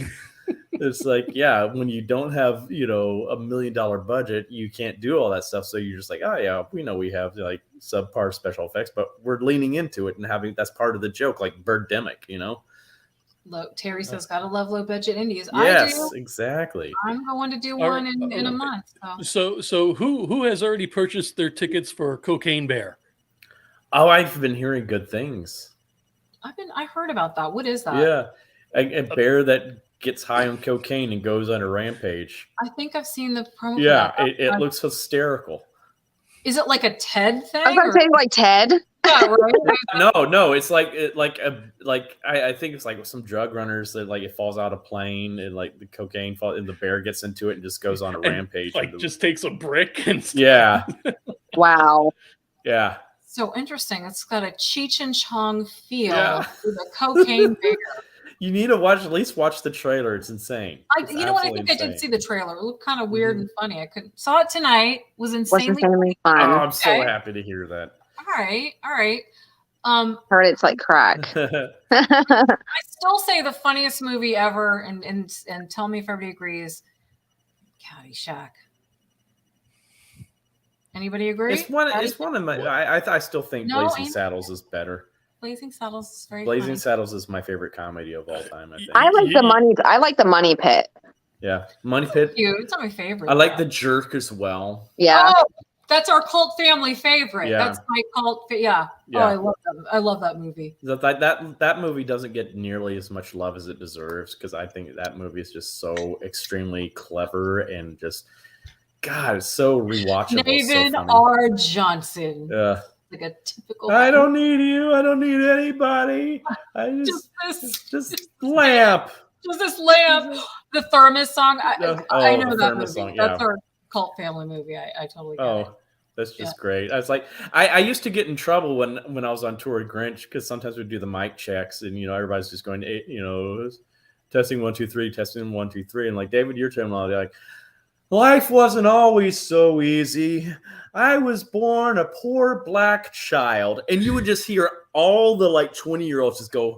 It's like, yeah, when you don't have, $1 million budget, you can't do all that stuff. So you're just like, oh yeah, we know we have like subpar special effects, but we're leaning into it and that's part of the joke, like Birdemic, Look, Terry says, gotta love low budget indies. Yes, I do. Exactly. I'm going to do one in a month. So who has already purchased their tickets for Cocaine Bear? Oh, I've been hearing good things. I heard about that. What is that? Yeah, a bear that gets high on cocaine and goes on a rampage. I think I've seen the promo. Yeah, it looks hysterical. Is it like a TED thing? I was going to say like TED. Yeah, right. No, it's like I think it's like some drug runners that like it falls out of plane and like the cocaine falls and the bear gets into it and just goes on a rampage. Like just takes a brick and stuff. Yeah. Wow. Yeah. So interesting. It's got a Cheech and Chong feel with a cocaine bear. You need to at least watch the trailer. It's insane. You know what? I think I did see the trailer. It looked kind of weird and funny. I saw it tonight. Was insanely fun. Oh, I'm so happy to hear that. All right. Heard it's like crack. I still say the funniest movie ever, and tell me if everybody agrees. Caddyshack. Anybody agree? It's one of my. I still think Blazing Saddles is better. Blazing Saddles is very Blazing funny. Saddles is my favorite comedy of all time. I think. I like the Money Pit. Yeah, Money Pit. It's not my favorite. I like The Jerk as well. Yeah. Oh, that's our cult family favorite. Yeah. That's my cult. Yeah. Oh, I love that movie. That movie doesn't get nearly as much love as it deserves because I think that movie is just so extremely clever and just God, it's so rewatchable. David R. Johnson. Yeah. Like a typical. I don't need you. I don't need anybody. I just lamp. Just this lamp. The Thermos song. I know that movie. Song, that's our cult family movie. I totally get it. That's just great. I was like, I used to get in trouble when I was on tour with Grinch because sometimes we'd do the mic checks and everybody's just going testing 1 2 3, testing 1 2 3, and like David, your terminology like. Life wasn't always so easy. I was born a poor black child. And you would just hear all the like 20-year-olds just go,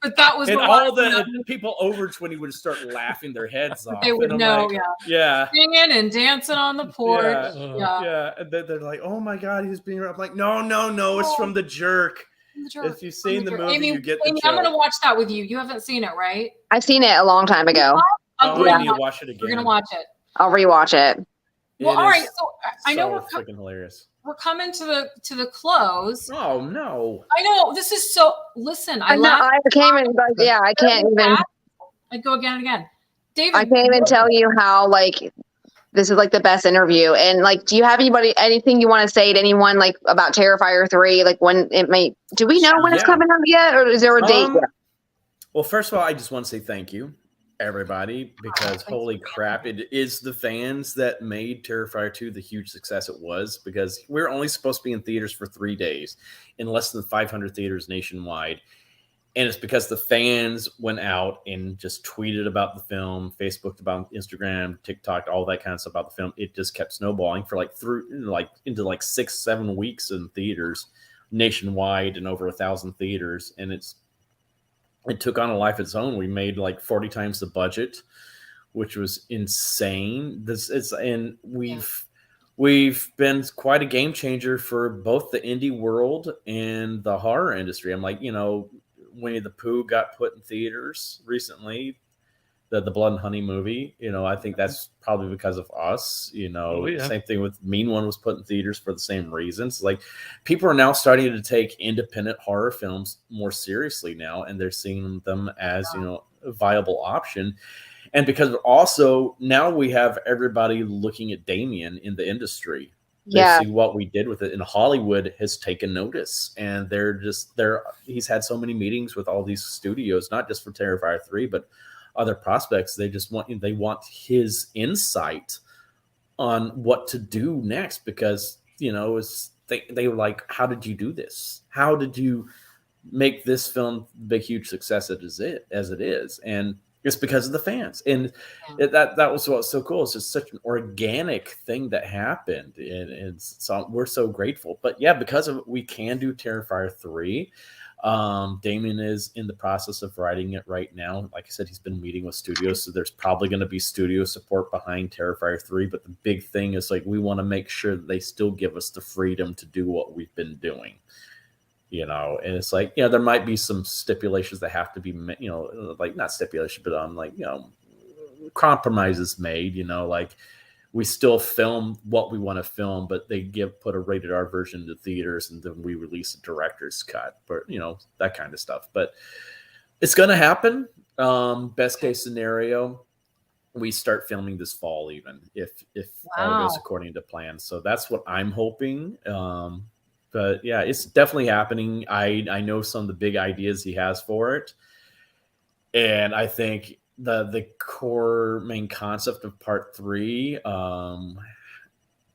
but that was and all the people over 20 would start laughing their heads off. They would know, yeah. Singing and dancing on the porch. Yeah. And they're like, oh my God, he's being I'm like, no, it's from The Jerk. If you've seen the movie, Amy, you get the joke. I'm going to watch that with you. You haven't seen it, right? I've seen it a long time ago. We need to watch it again. We're gonna watch it. I'll rewatch it. Well, all right. So I know we're freaking hilarious. we're coming to the close. Oh no! I know this is so. Listen, I can't even. Yeah, I can't even. I go again and again. David, I can't even tell you how like this is like the best interview. And like, do you have anything you want to say to anyone like about Terrifier 3? Like when it may? Do we know when it's coming out yet, or is there a date yet? Well, first of all, I just want to say thank you, everybody, because holy crap, it is the fans that made Terrifier 2 the huge success it was, because we're only supposed to be in theaters for 3 days in less than 500 theaters nationwide. And it's because the fans went out and just tweeted about the film, Facebooked about Instagram, TikTok, all that kind of stuff about the film. It just kept snowballing for into 6-7 weeks in theaters nationwide and over 1,000 theaters. And it took on a life of its own. We made like 40 times the budget, which was insane. We've been quite a game changer for both the indie world and the horror industry. I'm like, Winnie the Pooh got put in theaters recently, the Blood and Honey movie. I think that's probably because of us. Same thing with Mean One was put in theaters for the same reasons. Like, people are now starting to take independent horror films more seriously now, and they're seeing them as a viable option. And because also now we have everybody looking at Damien in the industry. They see what we did with it, and Hollywood has taken notice, and he's had so many meetings with all these studios, not just for Terrifier 3, but other prospects. They want his insight on what to do next, because they were like, how did you do this? How did you make this film the huge success as it is? And it's because of the fans, and that was what's so cool. It's just such an organic thing that happened, and so we're so grateful. But yeah, because of it, we can do Terrifier 3. Damien is in the process of writing it right now. Like I said, he's been meeting with studios, so there's probably going to be studio support behind Terrifier 3. But the big thing is, like, we want to make sure that they still give us the freedom to do what we've been doing. And it's like, there might be some stipulations that have to be, like not stipulation, but compromises made, like we still film what we want to film, but they put a rated R version to theaters, and then we release a director's cut, but that kind of stuff. But it's going to happen. Best case scenario, we start filming this fall, even if all goes according to plan. So that's what I'm hoping. But yeah, it's definitely happening. I know some of the big ideas he has for it. And I think the core main concept of part 3,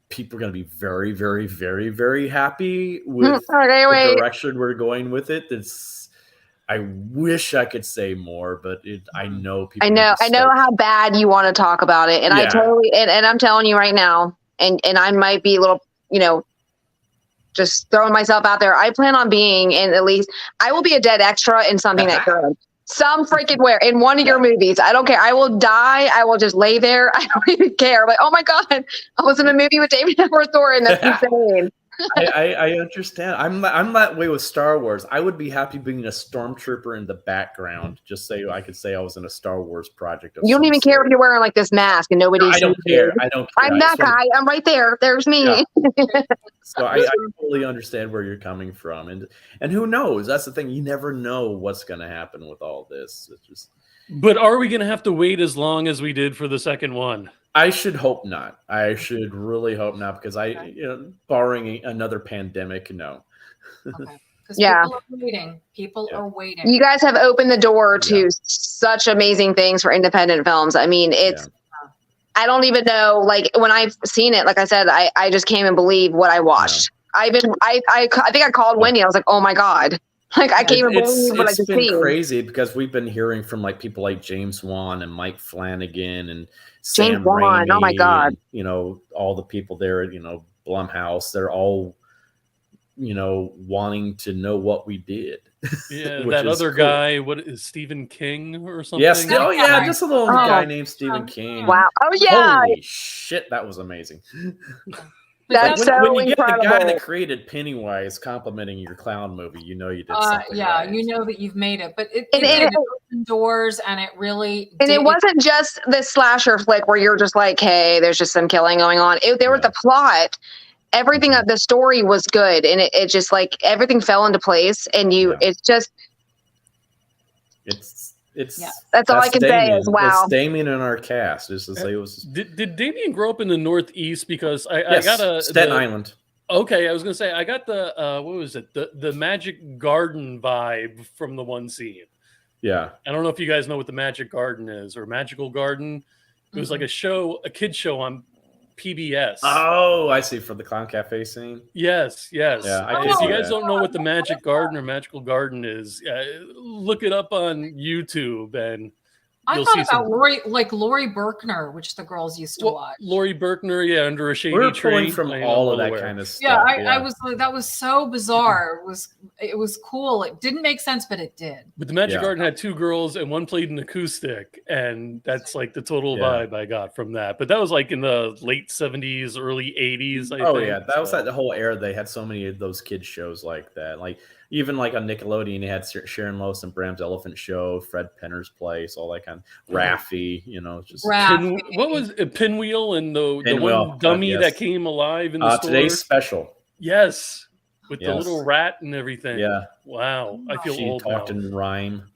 people are going to be very, very, very, very happy with the direction we're going with it. I wish I could say more, but I know people. I know how bad you want to talk about it. And I totally, and I'm telling you right now, and I might be a little, just throwing myself out there. I plan on being in I will be a dead extra in something that good. Some freaking where in one of your movies. I don't care. I will die. I will just lay there. I don't even care. Like, oh my God, I was in a movie with David Thornton. That's insane. I understand. I'm that way with Star Wars. I would be happy being a stormtrooper in the background, just so I could say I was in a Star Wars project. You don't even care if you're wearing like this mask and nobody sees you. I don't care. I'm that guy. I'm right there. There's me. Yeah. So I totally understand where you're coming from, and who knows? That's the thing. You never know what's going to happen with all this. It's just. But are we going to have to wait as long as we did for the second one? I should hope not. I should really hope not, because barring another pandemic, no. Okay. People are waiting. People are waiting. You guys have opened the door to such amazing things for independent films. I mean, it's. I don't even know. Like, when I've seen it, like I said, I just can't even believe what I watched. I think I called Wendy. I was like, oh my God. Like, I can't even believe what I just seen. It's been crazy, because we've been hearing from like people like James Wan and Mike Flanagan and Sam Raimi, oh my God. All the people there, Blumhouse, they're all, wanting to know what what we did. Yeah, that other guy, what is Stephen King or something? Yes, just a little guy named Stephen King. Wow. Oh yeah. Holy shit, that was amazing. That's when you incredible. Get the guy that created Pennywise complimenting your clown movie, you did something right. You know that you've made it. But it opened doors, and it really it wasn't just this slasher flick where you're just like, hey, there's just some killing going on. There was the plot. everything of the story was good, and it just like everything fell into place, and it's just that's all I can say is wow. It's Damien in our cast. Did Damien grow up in the Northeast? Because I got Staten Island. Okay, I was gonna say I got the what was it, the Magic Garden vibe from the one scene. Yeah, I don't know if you guys know what the Magic Garden is or Magical Garden. It was like a kid show on PBS. Oh, I see, for the Clown Cafe scene. Yes. Yeah, if you guys don't know what the Magic Garden or Magical Garden is, look it up on YouTube and I thought about Lori Berkner, which the girls used to watch. Lori Berkner, under a shady tree. We're pulling from all of that kind of stuff. Yeah, I was. That was so bizarre. It was cool. It didn't make sense, but it did. But the Magic Garden had 2 girls, and one played an acoustic, and that's like the total vibe I got from that. But that was like in the late 70s, early 80s. I think. That was the whole era. They had so many of those kids shows like that, like. Even like on Nickelodeon, they had Sharon Lois and Bram's Elephant Show, Fred Penner's Place, all that kind of Raffi, just what was it, Pinwheel and the one dummy that came alive in the store? Today's Special. Yes, with the little rat and everything. Yeah. Wow, I feel old now. She talked in rhyme.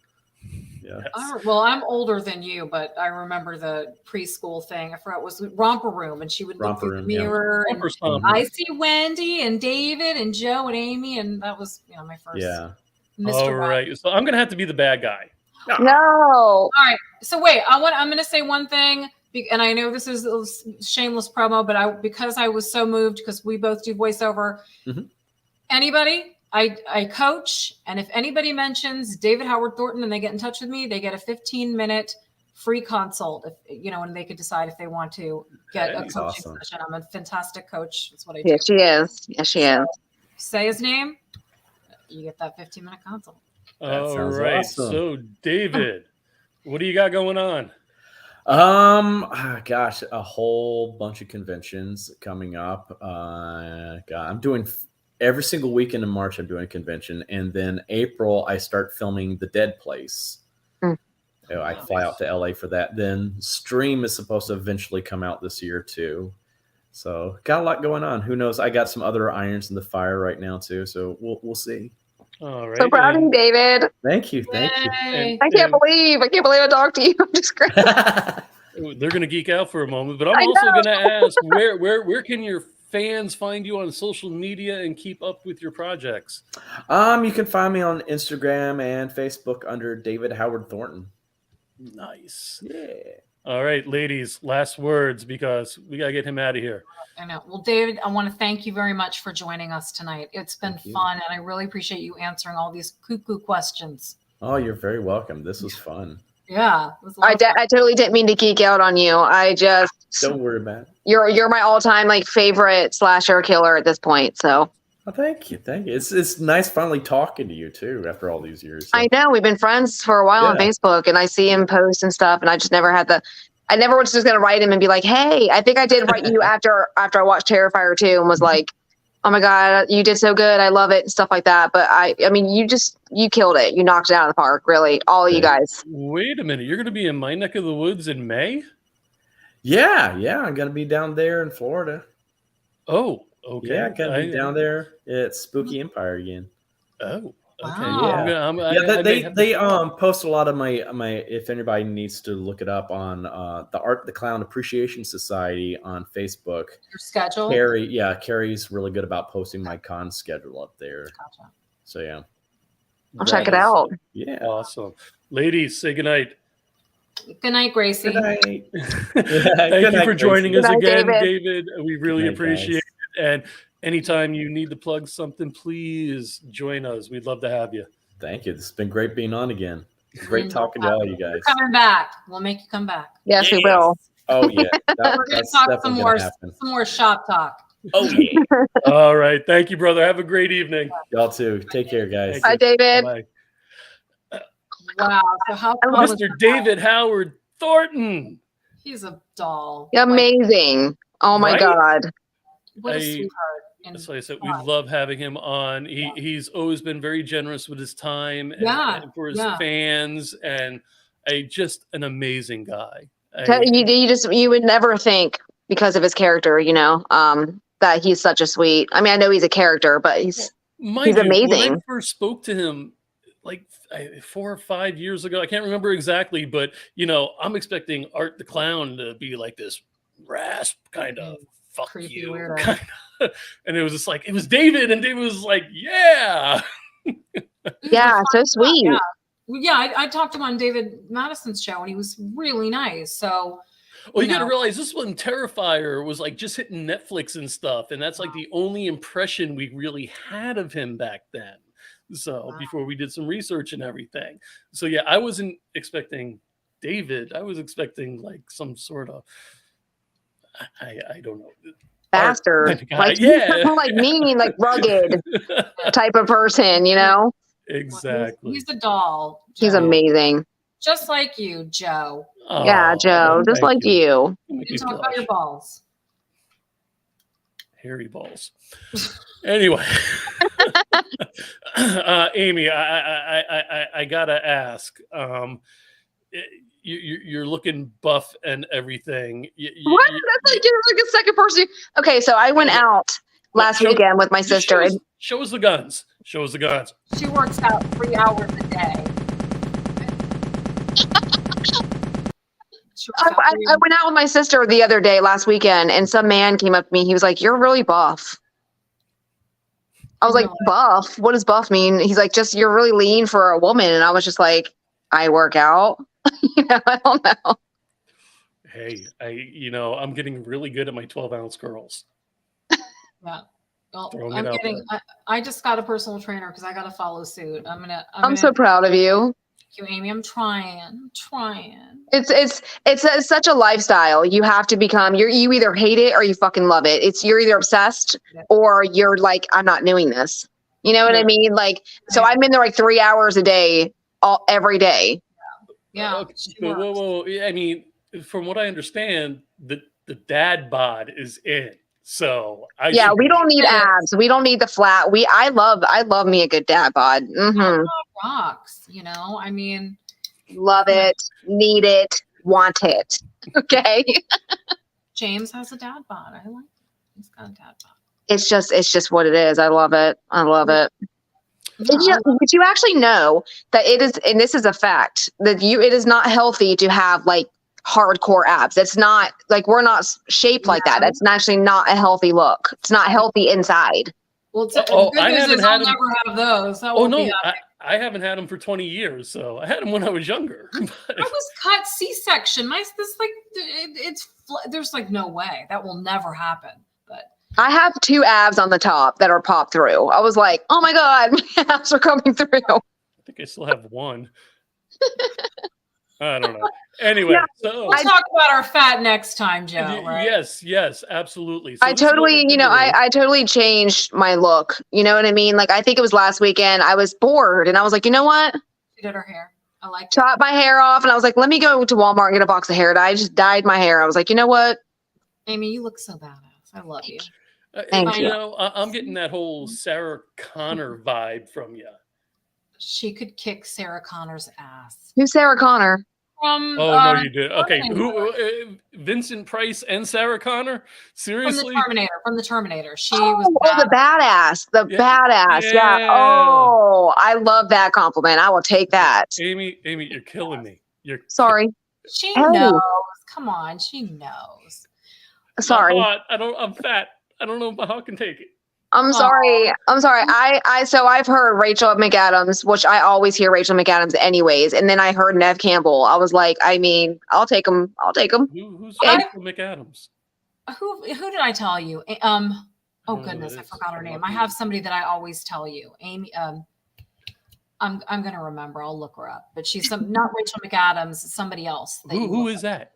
Yes. Well, I'm older than you, but I remember the preschool thing. I forgot, it was Romper Room, and she would look through the mirror. And I see Wendy and David and Joe and Amy, and that was my first. Yeah. Mr. All right, so I'm gonna have to be the bad guy. No. All right. So wait, I'm gonna say one thing, and I know this is a shameless promo, but because I was so moved because we both do voiceover. Mm-hmm. Anybody? I coach, and if anybody mentions David Howard Thornton and they get in touch with me, they get a 15-minute free consult. And they could decide if they want to get a coaching session. I'm a fantastic coach. That's what I do. Yes, she is. Yes, she is. Say his name. You get that 15-minute consult. All right. Awesome. So, David, what do you got going on? Gosh, a whole bunch of conventions coming up. I'm doing. Every single weekend in March, I'm doing a convention. And then April, I start filming The Dead Place. I fly out to LA for that. Then Stream is supposed to eventually come out this year, too. So got a lot going on. Who knows? I got some other irons in the fire right now, too. So we'll see. All right. So proud of you, David. Thank you. I can't believe I talked to you. I'm just great. They're going to geek out for a moment, but I'm also going to ask, where can your fans find you on social media and keep up with your projects? You can find me on Instagram and Facebook under David Howard Thornton. Nice. Yeah. All right, ladies, last words because we got to get him out of here. I know. Well, David, I want to thank you very much for joining us tonight. It's been fun, and I really appreciate you answering all these cuckoo questions. Oh, you're very welcome. This was fun. Yeah. I totally didn't mean to geek out on you. Don't worry about it. You're my all-time favorite slasher killer at this point. So. Oh, thank you. It's nice finally talking to you too after all these years. So. I know we've been friends for a while on Facebook, and I see him post and stuff, and I just never had I never was just gonna write him and be like, "Hey," I think I did write you after I watched Terrifier 2 and was like, "Oh my god, you did so good, I love it," and stuff like that. But I mean, you killed it. You knocked it out of the park, really, all of you guys. Wait a minute, you're gonna be in my neck of the woods in May? Yeah, I'm gonna be down there in Florida. Oh, okay. Yeah, I'm gonna be down there at Spooky Empire again. Oh, okay. Wow. They post a lot of my if anybody needs to look it up on the Clown Appreciation Society on Facebook. Your schedule? Carrie's really good about posting my con schedule up there. Gotcha. So yeah. I'll check it out. Yeah. Awesome. Ladies, say goodnight. Good night, Gracie. Good night. Thank you for joining us again, David. We really appreciate it. And anytime you need to plug something, please join us. We'd love to have you. Thank you. This has been great being on again. Great talking to all you guys. We're coming back. We'll make you come back. Yes, we will. Oh yeah. We're going to talk some more shop talk. Oh yeah. All right. Thank you, brother. Have a great evening. Y'all too. Take care, guys. Bye, David. Bye-bye. Wow. So how Mr. David Howard Thornton. He's a doll. Amazing. Oh my God. What a sweetheart. That's why I said we love having him on. He's always been very generous with his time and for his fans, and just an amazing guy. You would never think because of his character, that that he's such a sweet. I mean, I know he's a character, but he's amazing. When I first spoke to him, like 4 or 5 years ago, I can't remember exactly, but I'm expecting Art the Clown to be like this rasp kind of fuck Creepy you weirdo. kind of, and it was just like it was David, and David was like, yeah. Yeah, so sweet. Yeah, I talked to him on David Madison's show, and he was really nice. So, Well, you got to realize this one, Terrifier, was like just hitting Netflix and stuff, and that's like the only impression we really had of him back then. So before we did some research and everything. So yeah, I wasn't expecting David. I was expecting like some sort of, I don't know. Bastard. Like, like mean, like rugged type of person, Exactly. He's a doll. Joe. He's amazing. Just like you, Joe. Oh, yeah, Joe. Just like you. You talk about your balls. Hairy balls. Anyway, Amy, I gotta ask. You're looking buff and everything. What? That's like you're like a second person. Okay, so I went out last weekend with my sister. Show us the guns. Show us the guns. She works out 3 hours a day. I went out with my sister the other day, last weekend, and some man came up to me. He was like, "You're really buff." I was like, "Buff? What does buff mean?" He's like, "Just you're really lean for a woman." And I was just like, "I work out." I don't know. Hey, I'm getting really good at my 12-ounce curls. Yeah. Well, I just got a personal trainer because I got to follow suit. I'm so proud of you. Thank you, Amy. I'm trying. It's such a lifestyle. You have to become. You either hate it or you fucking love it. You're either obsessed or you're like, I'm not doing this. You know what I mean? Like, so I'm in there like 3 hours a day, every day. Yeah. Whoa. I mean, from what I understand, the dad bod is in. So we don't need abs. We don't need the flat. I love me a good dad bod. Mm-hmm. Rocks, I mean, love it, need it, want it. Okay. James has a dad bod. I like it. He's got a dad bod. It's just what it is. I love it. Yeah. Did you actually know that it is, and this is a fact, that it is not healthy to have like hardcore abs. It's not like we're not shaped like that. That's actually not a healthy look. It's not healthy inside. Well, the good news is I'll never have those. I haven't had them for 20 years. So I had them when I was younger. I was cut C-section. There's like no way that will never happen. But I have 2 abs on the top that are popped through. I was like, oh my God, my abs are coming through. I think I still have one. I don't know. Anyway, so we'll talk about our fat next time, Joe. Right? Yes, absolutely. So I totally changed my look. You know what I mean? Like, I think it was last weekend. I was bored, and I was like, you know what? She did her hair. I like chopped my hair off, and I was like, let me go to Walmart and get a box of hair dye. I just dyed my hair. I was like, you know what? Amy, you look so badass. I love you. Thank you. I'm getting that whole Sarah Connor vibe from you. She could kick Sarah Connor's ass. Who's Sarah Connor? No, you did. Okay, who? Vincent Price and Sarah Connor? Seriously? From the Terminator. She was the badass. Badass. Yeah. Oh, I love that compliment. I will take that. Amy, you're killing me. Sorry. She knows. Come on, she knows. Sorry. I'm fat. I don't know if my heart can take it. I'm sorry. So I've heard Rachel McAdams, which I always hear Rachel McAdams anyways. And then I heard Nev Campbell. I was like, I mean, I'll take them. Who's Rachel McAdams? Who did I tell you? Oh goodness, I forgot her name. I have somebody that I always tell you. Amy, I'm going to remember. I'll look her up, but she's not Rachel McAdams, somebody else. Who is that?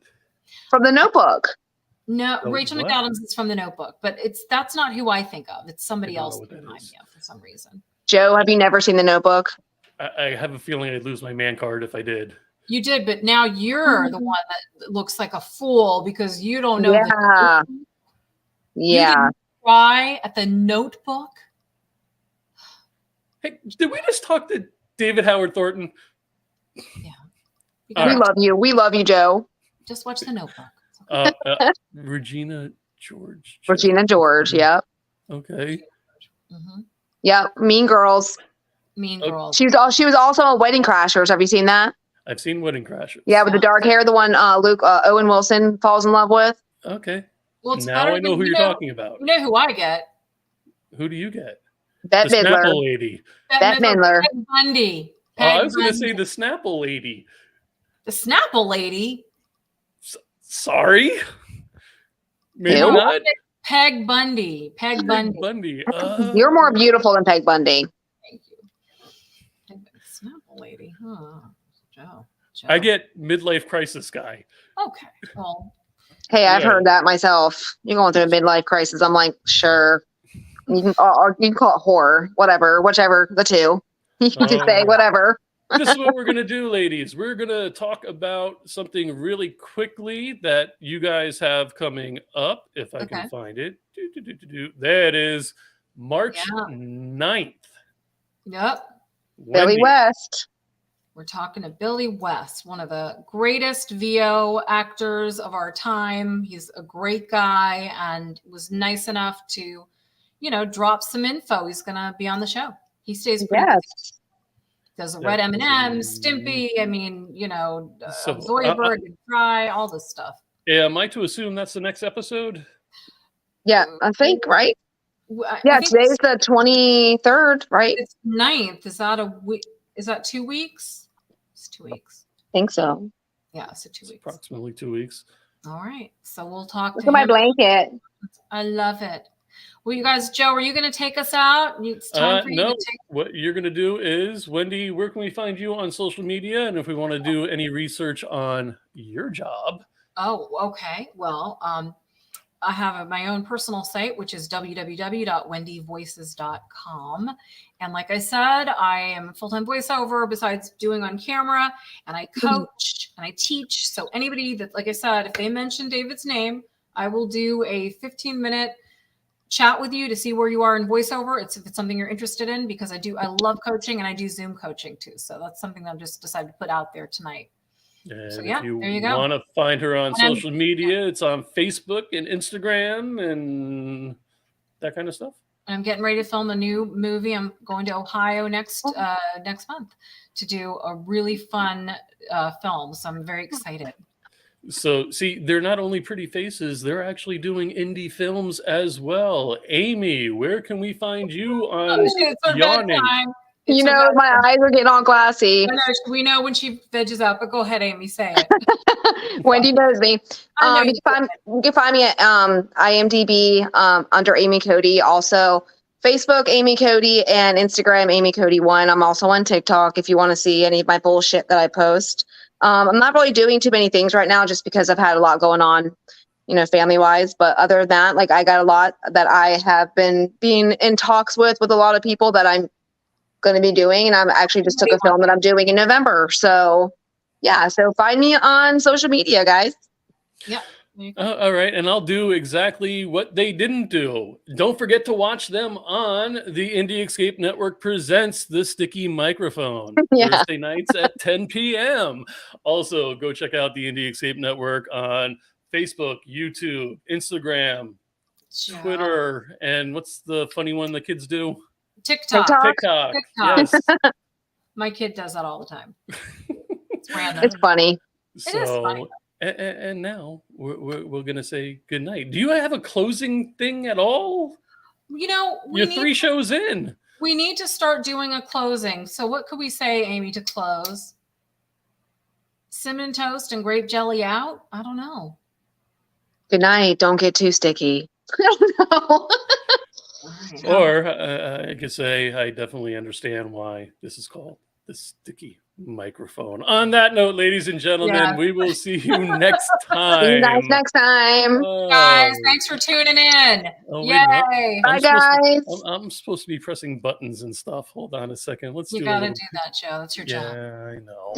From The Notebook. No, Rachel McAdams is from The Notebook, but that's not who I think of. It's somebody else behind you for some reason. Joe, have you never seen The Notebook? I have a feeling I'd lose my man card if I did. You did, but now you're the one that looks like a fool because you don't know. Yeah. You didn't cry at The Notebook. Hey, did we just talk to David Howard Thornton? Yeah. We love you. We love you, Joe. Just watch The Notebook. Regina George. Regina George. Yep. Okay. Mm-hmm. Yep. Mean Girls. Mean Girls. She was also on Wedding Crashers. Have you seen that? I've seen Wedding Crashers. Yeah, with the dark hair, the one Owen Wilson falls in love with. Okay. Well, it's now better I know who you're talking about. You know who I get? Who do you get? Bette the Midler. Snapple lady. Bette Midler. Peg Bundy. I was going to say the Snapple lady. The Snapple lady? Sorry? Maybe Ew. not. Peg Bundy. Peg Bundy. You're more beautiful than Peg Bundy. Thank you. Snapple lady. Huh. Joe. I get midlife crisis guy. Okay. Well. Hey, I've heard that myself. You're going through a midlife crisis. I'm like, sure. You can call it horror, whichever, the two. You can just say whatever. This is what we're going to do, ladies. We're going to talk about something really quickly that you guys have coming up, if I can find it. There it is, March 9th. Yep. Billy West. We're talking to Billy West, one of the greatest VO actors of our time. He's a great guy and was nice enough to, drop some info. He's going to be on the show. He stays pretty busy. Does a Red M&M, Stimpy, Zoidberg and Fry, all this stuff. Yeah, am I to assume that's the next episode? Yeah, I think, right? Today's the 23rd, right? It's 9th. Is that a week? Is that 2 weeks? It's 2 weeks. I think so. Yeah, so 2 weeks. Approximately 2 weeks. All right. So we'll talk Look to at my blanket. I love it. Well, you guys, Joe, are you going to take us out? It's time for you to take. What you're going to do is, Wendy, where can we find you on social media? And if we want to do any research on your job. Oh, okay. Well, I have my own personal site, which is www.wendyvoices.com. And like I said, I am a full-time voiceover besides doing on camera, and I coach and I teach. So anybody that, like I said, if they mention David's name, I will do a 15-minute chat with you to see where you are in voiceover. If it's something you're interested in, because I love coaching and I do Zoom coaching too. So that's something that I've just decided to put out there tonight. And so if you there you go. want to find her on social media, it's on Facebook and Instagram and that kind of stuff. I'm getting ready to film a new movie. I'm going to Ohio next month to do a really fun film. So I'm very excited. So, see, they're not only pretty faces, they're actually doing indie films as well. Amy, where can we find you on Yawning? My eyes are getting all glassy. We know when she veges out, but go ahead, Amy, say it. Wendy knows me. You can find me at IMDb under Amy Cote. Also, Facebook, Amy Cote, and Instagram, Amy Cote 1. I'm also on TikTok if you want to see any of my bullshit that I post. I'm not really doing too many things right now just because I've had a lot going on, family-wise. But other than that, I got a lot that I have been being in talks with a lot of people that I'm going to be doing. And I'm actually just took a film that I'm doing in November. So, so find me on social media, guys. Yeah. All right. And I'll do exactly what they didn't do. Don't forget to watch them on the Indie Escape Network Presents The Sticky Microphone. Thursday nights at 10 p.m. Also, go check out the Indie Escape Network on Facebook, YouTube, Instagram, Twitter, and what's the funny one the kids do? TikTok. Yes. My kid does that all the time. It's random. It's funny. It is funny. And now we're gonna say good night. Do you have a closing thing at all? You're 3 shows in. We need to start doing a closing. So what could we say, Amy, to close? Cinnamon toast and grape jelly out? I don't know. Good night. Don't get too sticky. I don't know. Or I could say I definitely understand why this is called the Sticky Microphone. On that note, ladies and gentlemen, we will see you next time. See you guys next time. Guys, thanks for tuning in. Yay. Bye, guys. I'm supposed to be pressing buttons and stuff. Hold on a second. You got to do that, Joe. That's your job. Yeah, I know.